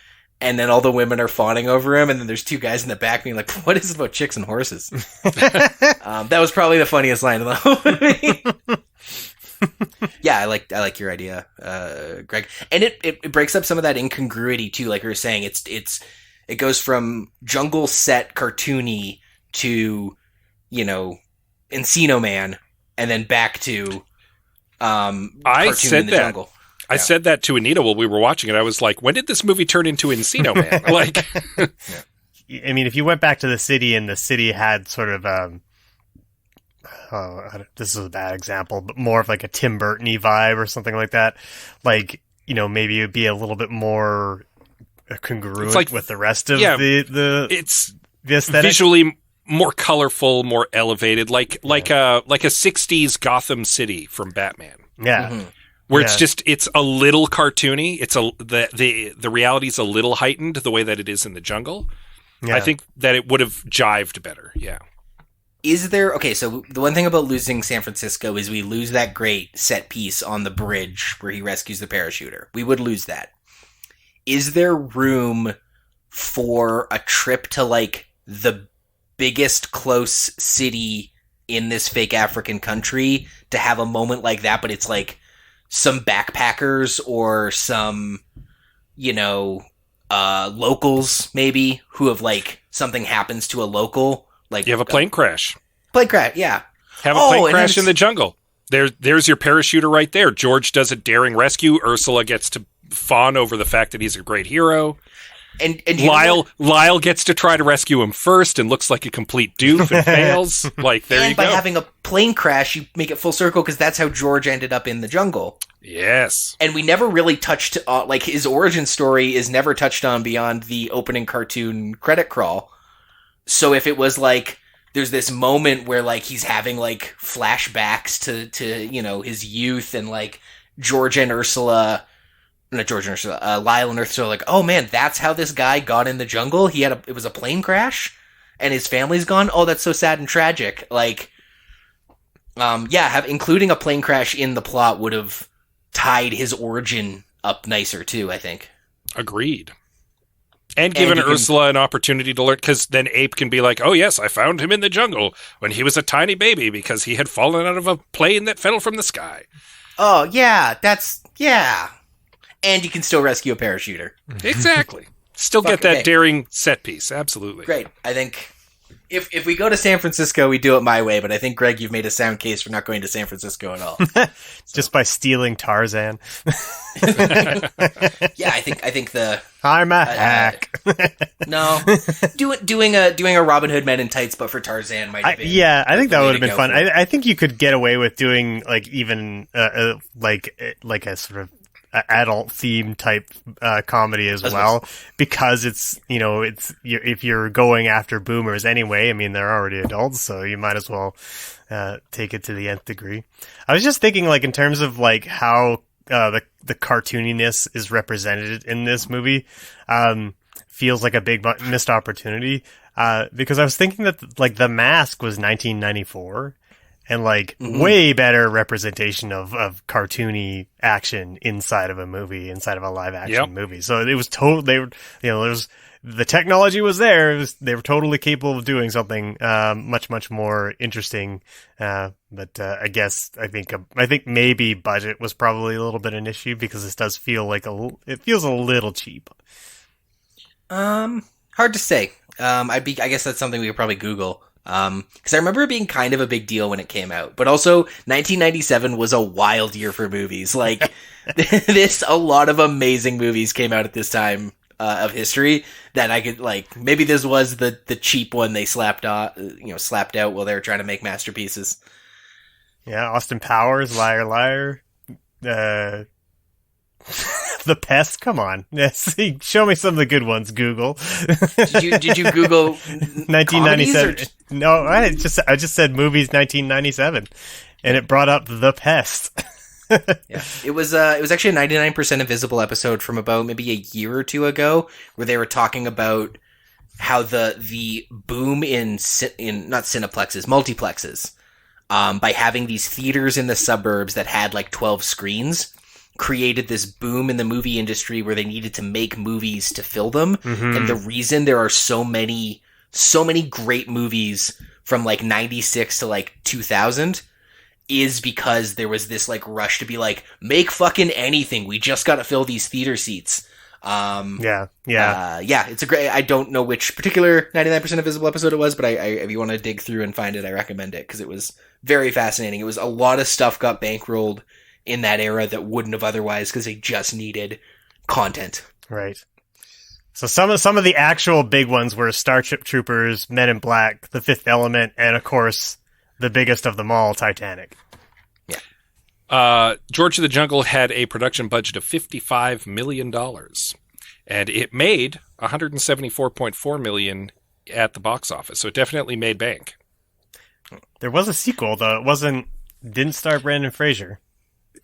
Speaker 2: and then all the women are fawning over him, and then there's two guys in the back being like, what is it about chicks and horses? That was probably the funniest line of the whole movie. Yeah, I like your idea, Greg. And it breaks up some of that incongruity too, like you were saying. It goes from jungle set cartoony to, you know, Encino Man, and then back to cartoon in the jungle.
Speaker 1: I said that to Anita while we were watching it. I was like, when did this movie turn into Encino Man? Like,
Speaker 3: I mean, if you went back to the city and the city had sort of, this is a bad example, but more of like a Tim Burton-y vibe or something like that. Like, you know, maybe it'd be a little bit more congruent like, with the rest of the aesthetic.
Speaker 1: Visually more colorful, more elevated, like a 60s Gotham City from Batman.
Speaker 3: Yeah.
Speaker 2: Mm-hmm.
Speaker 1: Where it's a little cartoony. It's the reality's a little heightened the way that it is in the jungle. Yeah. I think that it would have jived better. Yeah.
Speaker 2: So the one thing about losing San Francisco is we lose that great set piece on the bridge where he rescues the parachuter. We would lose that. Is there room for a trip to like the biggest close city in this fake African country to have a moment like that, but it's like some backpackers or some, you know, locals maybe who have like something happens to a local, like
Speaker 1: you have a plane crash.
Speaker 2: Yeah.
Speaker 1: Have a plane crash in the jungle. There's your parachuter right there. George does a daring rescue. Ursula gets to fawn over the fact that he's a great hero. And Lyle gets to try to rescue him first and looks like a complete doof and fails. Like, there you go.
Speaker 2: And by having a plane crash, you make it full circle because that's how George ended up in the jungle.
Speaker 1: Yes.
Speaker 2: And we never really touched, like, his origin story is never touched on beyond the opening cartoon credit crawl. So if it was like, there's this moment where, like, he's having, like, flashbacks to you know, his youth and, like, Lyle and Ursula are like, oh man, that's how this guy got in the jungle. It was a plane crash, and his family's gone. Oh, that's so sad and tragic. Like, including a plane crash in the plot would have tied his origin up nicer too, I think.
Speaker 1: Agreed. And given Ursula an opportunity to learn, because then Ape can be like, oh yes, I found him in the jungle when he was a tiny baby because he had fallen out of a plane that fell from the sky.
Speaker 2: Oh yeah, yeah. And you can still rescue a parachuter.
Speaker 1: Exactly. Still get that daring set piece. Absolutely.
Speaker 2: Great. I think if we go to San Francisco, we do it my way. But I think, Greg, you've made a sound case for not going to San Francisco at all.
Speaker 3: Just by stealing Tarzan.
Speaker 2: Yeah, I think the
Speaker 3: I'm a hack.
Speaker 2: No, doing a Robin Hood Men in Tights, but for Tarzan might have been.
Speaker 3: Yeah, I think that would have been fun. I think you could get away with doing like even like a sort of adult theme type comedy as well, because it's, you know, if you're going after boomers anyway, I mean, they're already adults, so you might as well take it to the nth degree. I was just thinking, like, in terms of like how the cartooniness is represented in this movie, feels like a big missed opportunity, because I was thinking that like The Mask was 1994. And like way better representation of cartoony action inside of a movie, inside of a live action movie. So it was the technology was there. They were totally capable of doing something much more interesting. But I think maybe budget was probably a little bit an issue, because this does feel like it feels a little cheap.
Speaker 2: Hard to say. I guess that's something we could probably Google. Because I remember it being kind of a big deal when it came out. But also, 1997 was a wild year for movies. Like, a lot of amazing movies came out at this time of history that I could, like, maybe this was the cheap one they slapped out while they were trying to make masterpieces.
Speaker 3: Yeah, Austin Powers, Liar Liar. The Pest, come on. Yes, show me some of the good ones, Google.
Speaker 2: Did you Google
Speaker 3: 1997? No, I just said movies 1997, and it brought up The Pest.
Speaker 2: Yeah, it was actually a 99% Invisible episode from about maybe a year or two ago, where they were talking about how the boom in not cineplexes, multiplexes, by having these theaters in the suburbs that had like 12 screens, created this boom in the movie industry where they needed to make movies to fill them. Mm-hmm. And the reason there are so many great movies from like 96 to like 2000 is because there was this like rush to be like, make fucking anything. We just got to fill these theater seats. It's a great, I don't know which particular 99% Invisible episode it was, but I if you want to dig through and find it, I recommend it because it was very fascinating. It was a lot of stuff got bankrolled in that era that wouldn't have otherwise because they just needed content.
Speaker 3: Right. So some of the actual big ones were Starship Troopers, Men in Black, The Fifth Element, and of course, the biggest of them all, Titanic.
Speaker 1: Yeah. George of the Jungle had a production budget of $55 million, and it made $174.4 million at the box office. So it definitely made bank.
Speaker 3: There was a sequel, though. Didn't star Brendan Fraser.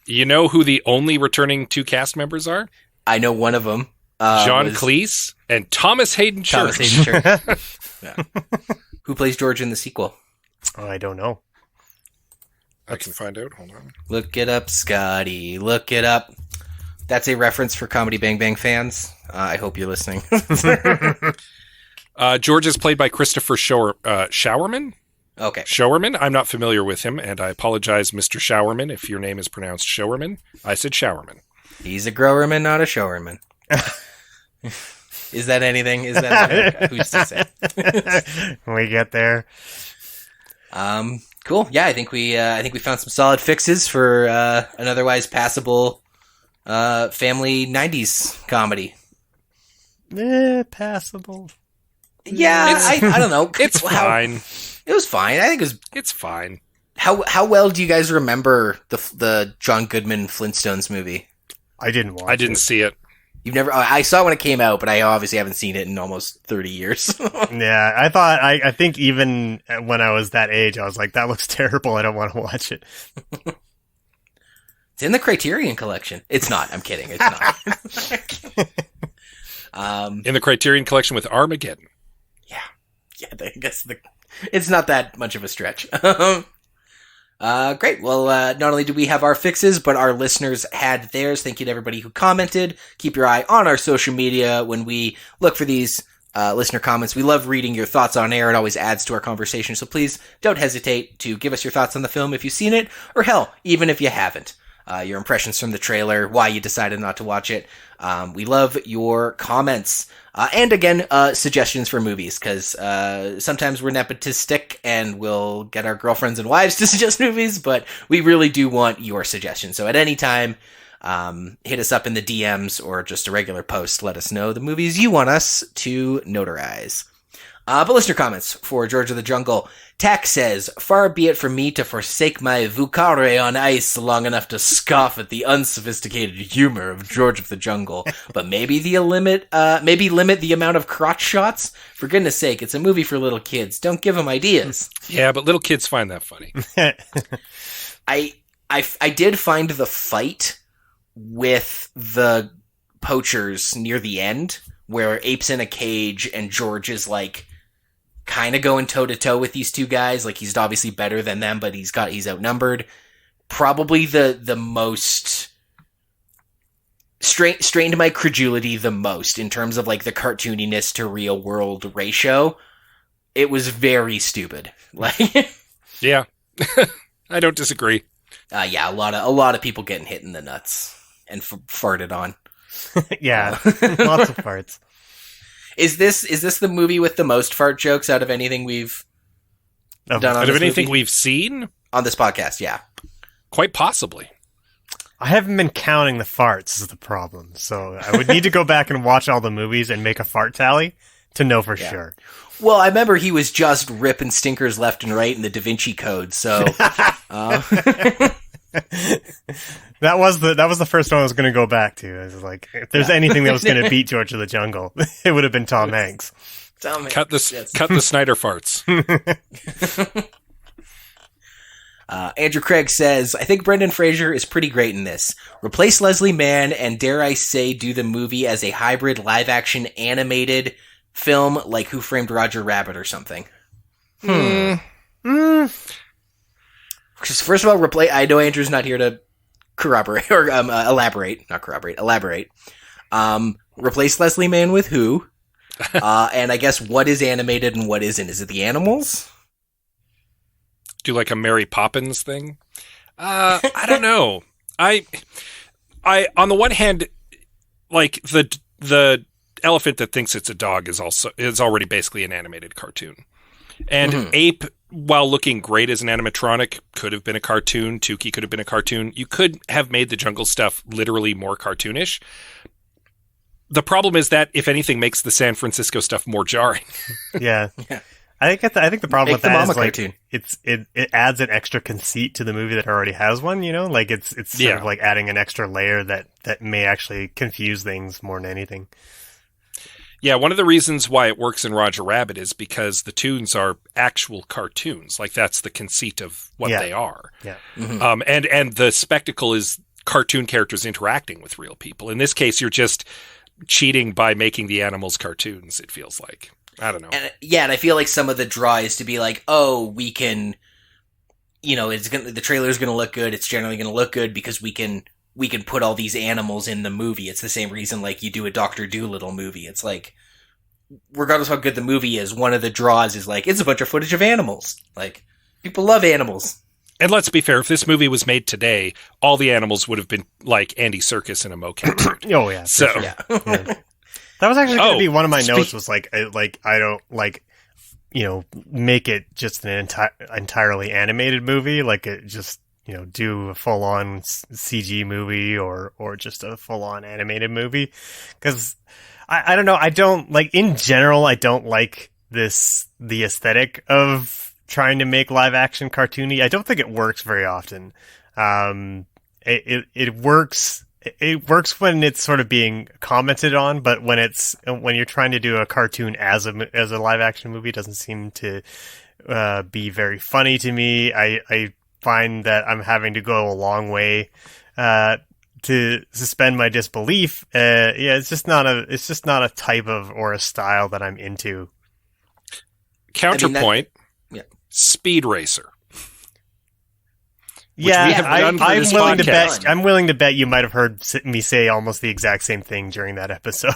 Speaker 1: You know who the only returning two cast members are?
Speaker 2: I know one of them.
Speaker 1: John Cleese and Thomas Hayden Church.
Speaker 2: Yeah. Who plays George in the sequel?
Speaker 3: Oh, I don't know.
Speaker 1: I can find out. Hold on.
Speaker 2: Look it up, Scotty. Look it up. That's a reference for Comedy Bang Bang fans. I hope you're listening.
Speaker 1: George is played by Christopher Showerman.
Speaker 2: Okay.
Speaker 1: Showerman? I'm not familiar with him, and I apologize, Mr. Showerman, if your name is pronounced Showerman. I said Showerman.
Speaker 2: He's a growerman, not a showerman. Is that anything? Is that who's to say?
Speaker 3: When we get there.
Speaker 2: Cool. Yeah, I think we found some solid fixes for an otherwise passable family 90s comedy.
Speaker 3: Passable.
Speaker 2: Yeah, I don't know.
Speaker 1: It's fine.
Speaker 2: It was fine. I think
Speaker 1: it's fine.
Speaker 2: How well do you guys remember the John Goodman Flintstones movie?
Speaker 3: I didn't watch it.
Speaker 1: I didn't see it.
Speaker 2: You've never? I saw it when it came out, but I obviously haven't seen it in almost 30 years.
Speaker 3: Yeah, I think even when I was that age, I was like, that looks terrible. I don't want to watch it.
Speaker 2: It's in the Criterion Collection. It's not. I'm kidding. It's not.
Speaker 1: In the Criterion Collection with Armageddon.
Speaker 2: Yeah. I guess it's not that much of a stretch. Great. Well, not only do we have our fixes, but our listeners had theirs. Thank you to everybody who commented. Keep your eye on our social media when we look for these listener comments. We love reading your thoughts on air. It always adds to our conversation. So please don't hesitate to give us your thoughts on the film if you've seen it, or hell, even if you haven't. Your impressions from the trailer, why you decided not to watch it. We love your comments. And again, suggestions for movies, because sometimes we're nepotistic and we'll get our girlfriends and wives to suggest movies, but we really do want your suggestions. So at any time, hit us up in the DMs or just a regular post. Let us know the movies you want us to notarize. But listener comments for George of the Jungle. Tack says, far be it from me to forsake my vucare on ice long enough to scoff at the unsophisticated humor of George of the Jungle, but maybe limit the amount of crotch shots. For goodness sake, it's a movie for little kids. Don't give them ideas.
Speaker 1: Yeah, but little kids find that funny.
Speaker 2: I did find the fight with the poachers near the end, where Ape's in a cage and George is like kind of going toe to toe with these two guys. Like, he's obviously better than them, but he's outnumbered. Probably the most strained my credulity the most in terms of like the cartooniness to real world ratio. It was very stupid. Like,
Speaker 1: yeah, I don't disagree.
Speaker 2: Yeah, a lot of people getting hit in the nuts and farted on.
Speaker 3: Yeah, lots of farts.
Speaker 2: Is this the movie with the most fart jokes out of anything we've done on
Speaker 1: Out of
Speaker 2: this
Speaker 1: anything
Speaker 2: movie?
Speaker 1: we've seen?
Speaker 2: On this podcast, yeah.
Speaker 1: Quite possibly.
Speaker 3: I haven't been counting the farts is the problem. So I would need to go back and watch all the movies and make a fart tally to know for sure.
Speaker 2: Well, I remember he was just ripping stinkers left and right in the Da Vinci Code, so...
Speaker 3: That was the first one I was going to go back to. I was like, if there's anything that was going to beat George of the Jungle, it would have been Tom Hanks.
Speaker 1: Cut the Snyder farts.
Speaker 2: Andrew Craig says, I think Brendan Fraser is pretty great in this. Replace Leslie Mann and, dare I say, do the movie as a hybrid live-action animated film like Who Framed Roger Rabbit or something. Because first of all, I know Andrew's not here to corroborate, or elaborate. Replace Leslie Mann with who? And I guess what is animated and what isn't? Is it the animals?
Speaker 1: Do like a Mary Poppins thing? I don't know. I on the one hand, like the elephant that thinks it's a dog is already basically an animated cartoon. And Ape, while looking great as an animatronic, could have been a cartoon. Tukey could have been a cartoon. You could have made the jungle stuff literally more cartoonish. The problem is that, if anything, makes the San Francisco stuff more jarring.
Speaker 3: Yeah. I think the problem with that is like
Speaker 2: cartoon.
Speaker 3: it adds an extra conceit to the movie that already has one, you know? Like it's sort of like adding an extra layer that may actually confuse things more than anything.
Speaker 1: Yeah, one of the reasons why it works in Roger Rabbit is because the tunes are actual cartoons. Like, that's the conceit of what they are.
Speaker 3: Yeah.
Speaker 1: And the spectacle is cartoon characters interacting with real people. In this case, you're just cheating by making the animals cartoons, it feels like. I don't know.
Speaker 2: And I feel like some of the draw is to be like, oh, we can, the trailer's going to look good. It's generally going to look good because we can put all these animals in the movie. It's the same reason like you do a Dr. Dolittle movie. It's like, regardless of how good the movie is, one of the draws is like, it's a bunch of footage of animals. Like, people love animals.
Speaker 1: And let's be fair, if this movie was made today, all the animals would have been like Andy Serkis in a mocap suit.
Speaker 3: Oh yeah.
Speaker 1: So
Speaker 3: sure. Yeah. That was actually going to be one of my notes. Was like I don't like, make it just an entirely animated movie. Like it just do a full on CG movie or just a full on animated movie. Because I don't know. I don't like, in general, I don't like the aesthetic of trying to make live action cartoony. I don't think it works very often. It works. It works when it's sort of being commented on, but when you're trying to do a cartoon as a live action movie, it doesn't seem to be very funny to me. I find that I'm having to go a long way to suspend my disbelief. It's just not a type of or a style that I'm into.
Speaker 1: Counterpoint, Speed Racer.
Speaker 3: I'm willing to bet you might have heard me say almost the exact same thing during that episode.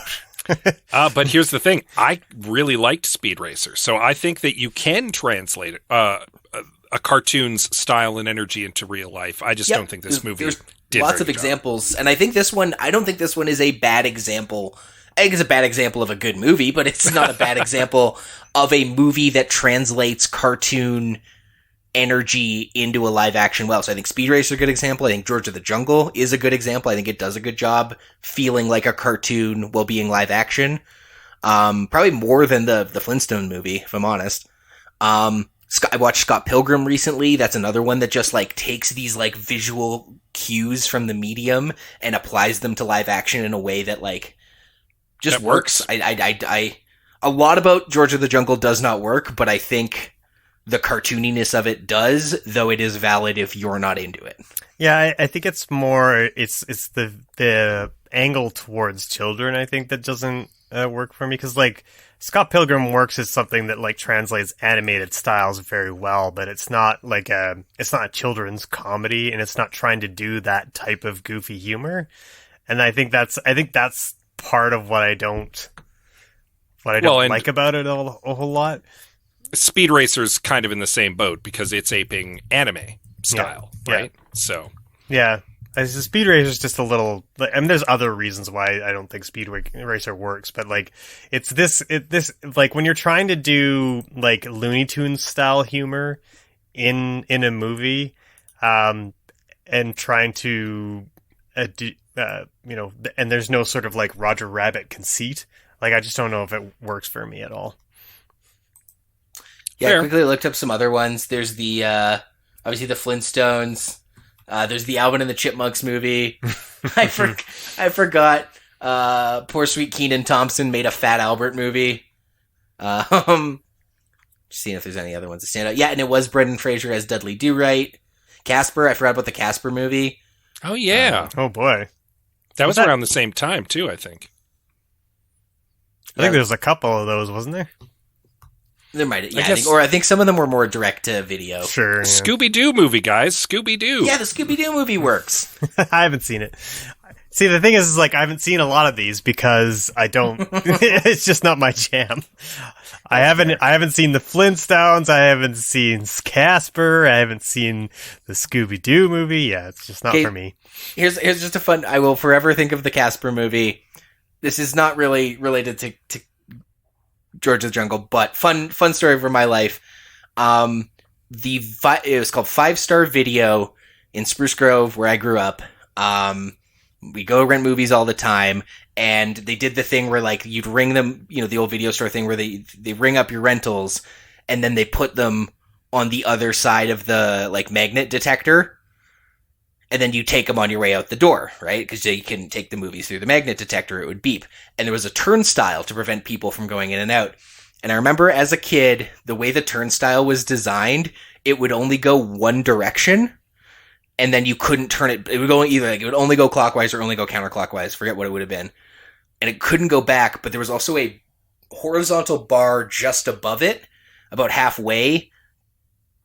Speaker 1: But here's the thing. I really liked Speed Racer, so I think that you can translate a cartoon's style and energy into real life. I just don't think this movie did
Speaker 2: lots of examples, and I think this one, I don't think this one is a bad example. I think it's a bad example of a good movie, but it's not a bad example of a movie that translates cartoon energy into a live action well. So I think Speed Racer is a good example. I think George of the Jungle is a good example. I think it does a good job feeling like a cartoon while being live action. Probably more than the Flintstone movie, if I'm honest. I watched Scott Pilgrim recently. That's another one that just like takes these like visual cues from the medium and applies them to live action in a way that like just works. I a lot about George of the Jungle does not work, but I think the cartooniness of it does, though it is valid if you're not into it.
Speaker 3: Yeah, I think it's more, it's the angle towards children, I think, that doesn't work for me. Because, like, Scott Pilgrim works as something that, like, translates animated styles very well, but it's not, like, it's not a children's comedy, and it's not trying to do that type of goofy humor. And I think that's part of what I don't like about it a whole lot.
Speaker 1: Speed Racer's kind of in the same boat because it's aping anime style, right?
Speaker 3: Yeah. Yeah. Speed Racer is just a little. I mean, there's other reasons why I don't think Speed Racer works, but like, it's this like when you're trying to do like Looney Tunes style humor in a movie, and trying to, and there's no sort of like Roger Rabbit conceit. Like, I just don't know if it works for me at all.
Speaker 2: Yeah,
Speaker 1: Fair.
Speaker 2: I quickly looked up some other ones. There's the obviously the Flintstones. There's the Alvin and the Chipmunks movie. I forgot. Poor sweet Kenan Thompson made a Fat Albert movie. Just seeing if there's any other ones that stand out. Yeah, and it was Brendan Fraser as Dudley Do-Right. Casper. I forgot about the Casper movie.
Speaker 1: Oh, yeah.
Speaker 3: Oh boy,
Speaker 1: That was around the same time, too, I think.
Speaker 3: I think there's a couple of those, wasn't there?
Speaker 2: There might, yeah. I think some of them were more direct to video.
Speaker 3: Sure. Yeah.
Speaker 1: Scooby-Doo movie, guys. Scooby-Doo.
Speaker 2: Yeah, the Scooby-Doo movie works.
Speaker 3: I haven't seen it. See, the thing is like, I haven't seen a lot of these because I don't. It's just not my jam. I haven't seen the Flintstones. I haven't seen Casper. I haven't seen the Scooby-Doo movie. Yeah, it's just not for me.
Speaker 2: Here's just a fun. I will forever think of the Casper movie. This is not really related to George of the Jungle, but fun story for my life. It was called 5 Star Video in Spruce Grove, where I grew up. We go rent movies all the time, and they did the thing where like you'd ring them, the old video store thing where they ring up your rentals, and then they put them on the other side of the like magnet detector, and then you take them on your way out the door, right? Because you couldn't take the movies through the magnet detector; it would beep. And there was a turnstile to prevent people from going in and out. And I remember as a kid, the way the turnstile was designed, it would only go one direction. And then you couldn't turn it. It would go either like it would only go clockwise or only go counterclockwise. Forget what it would have been. And it couldn't go back. But there was also a horizontal bar just above it, about halfway,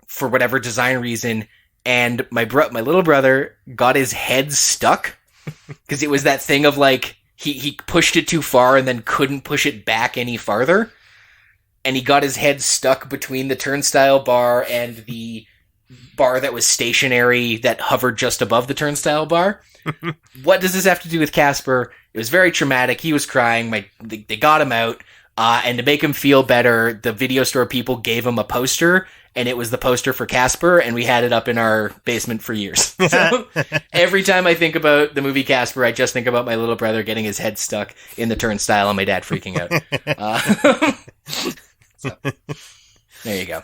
Speaker 2: for whatever design reason. And my little brother got his head stuck because it was that thing of like he pushed it too far and then couldn't push it back any farther. And he got his head stuck between the turnstile bar and the bar that was stationary that hovered just above the turnstile bar. What does this have to do with Casper? It was very traumatic. He was crying. They got him out. And to make him feel better, the video store people gave him a poster, and it was the poster for Casper, and we had it up in our basement for years. So every time I think about the movie Casper, I just think about my little brother getting his head stuck in the turnstile and my dad freaking out. So, there you go.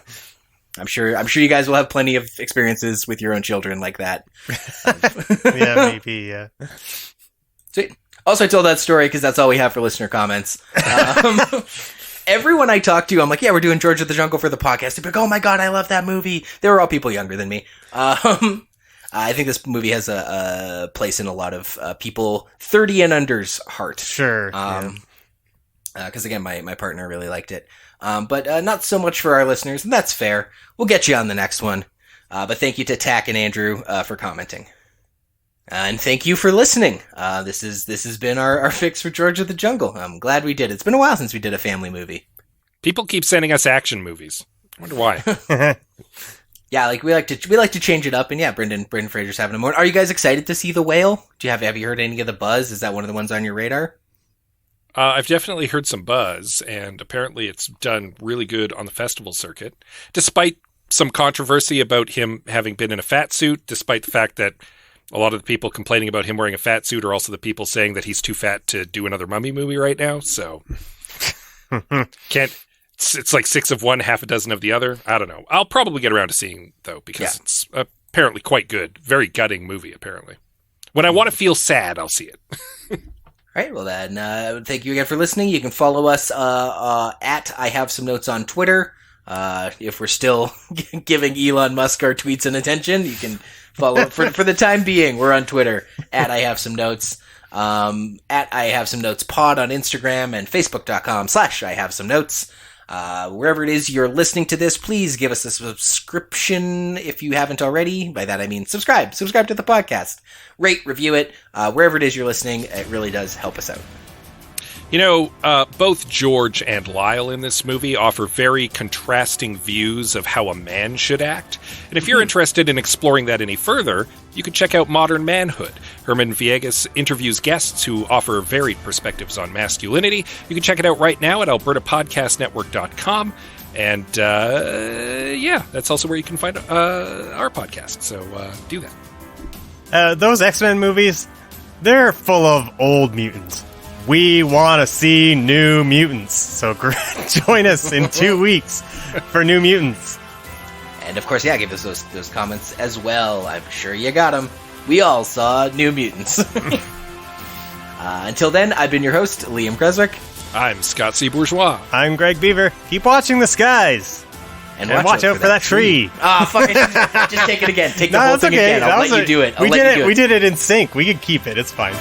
Speaker 2: I'm sure you guys will have plenty of experiences with your own children like that.
Speaker 3: Yeah, maybe, yeah.
Speaker 2: Sweet. Also, I told that story because that's all we have for listener comments. Everyone I talk to, I'm like, yeah, we're doing George of the Jungle for the podcast. They're like, oh my god, I love that movie. They were all people younger than me. I think this movie has a place in a lot of people 30 and under's heart.
Speaker 3: Sure.
Speaker 2: Because again, my partner really liked it. But not so much for our listeners, and that's fair. We'll get you on the next one. But thank you to Tack and Andrew for commenting. And thank you for listening. This has been our fix for George of the Jungle. I'm glad we did. It's been a while since we did a family movie.
Speaker 1: People keep sending us action movies. I wonder why.
Speaker 2: Yeah, like we like to change it up, and yeah, Brendan Fraser's having a moment. Are you guys excited to see The Whale? Have you heard any of the buzz? Is that one of the ones on your radar?
Speaker 1: I've definitely heard some buzz, and apparently it's done really good on the festival circuit, despite some controversy about him having been in a fat suit, despite the fact that a lot of the people complaining about him wearing a fat suit are also the people saying that he's too fat to do another Mummy movie right now, so it's like 6 of one, half a dozen of the other. I don't know. I'll probably get around to seeing, though, because it's apparently quite good. Very gutting movie, apparently. When I want to feel sad, I'll see it.
Speaker 2: All right, well then, thank you again for listening. You can follow us at I Have Some Notes on Twitter. If we're still giving Elon Musk our tweets and attention, you can follow for the time being. We're on Twitter at I Have Some Notes, at I Have Some Notes Pod on Instagram, and Facebook.com/I Have Some Notes. Wherever it is you're listening to this, please give us a subscription if you haven't already. By that I mean subscribe to the podcast, rate, review it, wherever it is you're listening. It really does help us out.
Speaker 1: Both George and Lyle in this movie offer very contrasting views of how a man should act. And if you're interested in exploring that any further, you can check out Modern Manhood. Herman Viegas interviews guests who offer varied perspectives on masculinity. You can check it out right now at albertapodcastnetwork.com. And, that's also where you can find our podcast. So do that.
Speaker 3: Those X-Men movies, they're full of old mutants. We want to see New Mutants, so join us in 2 weeks for New Mutants.
Speaker 2: And of course, give us those comments as well. I'm sure you got them. We all saw New Mutants. Until then, I've been your host, Liam Creswick.
Speaker 1: I'm Scott C. Bourgeois.
Speaker 3: I'm Greg Beaver. Keep watching the skies.
Speaker 2: And
Speaker 3: watch out for that tree.
Speaker 2: Fuck it. Just take it again. Take the whole thing again. I'll let you do it.
Speaker 3: We did it in sync. We can keep it. It's fine.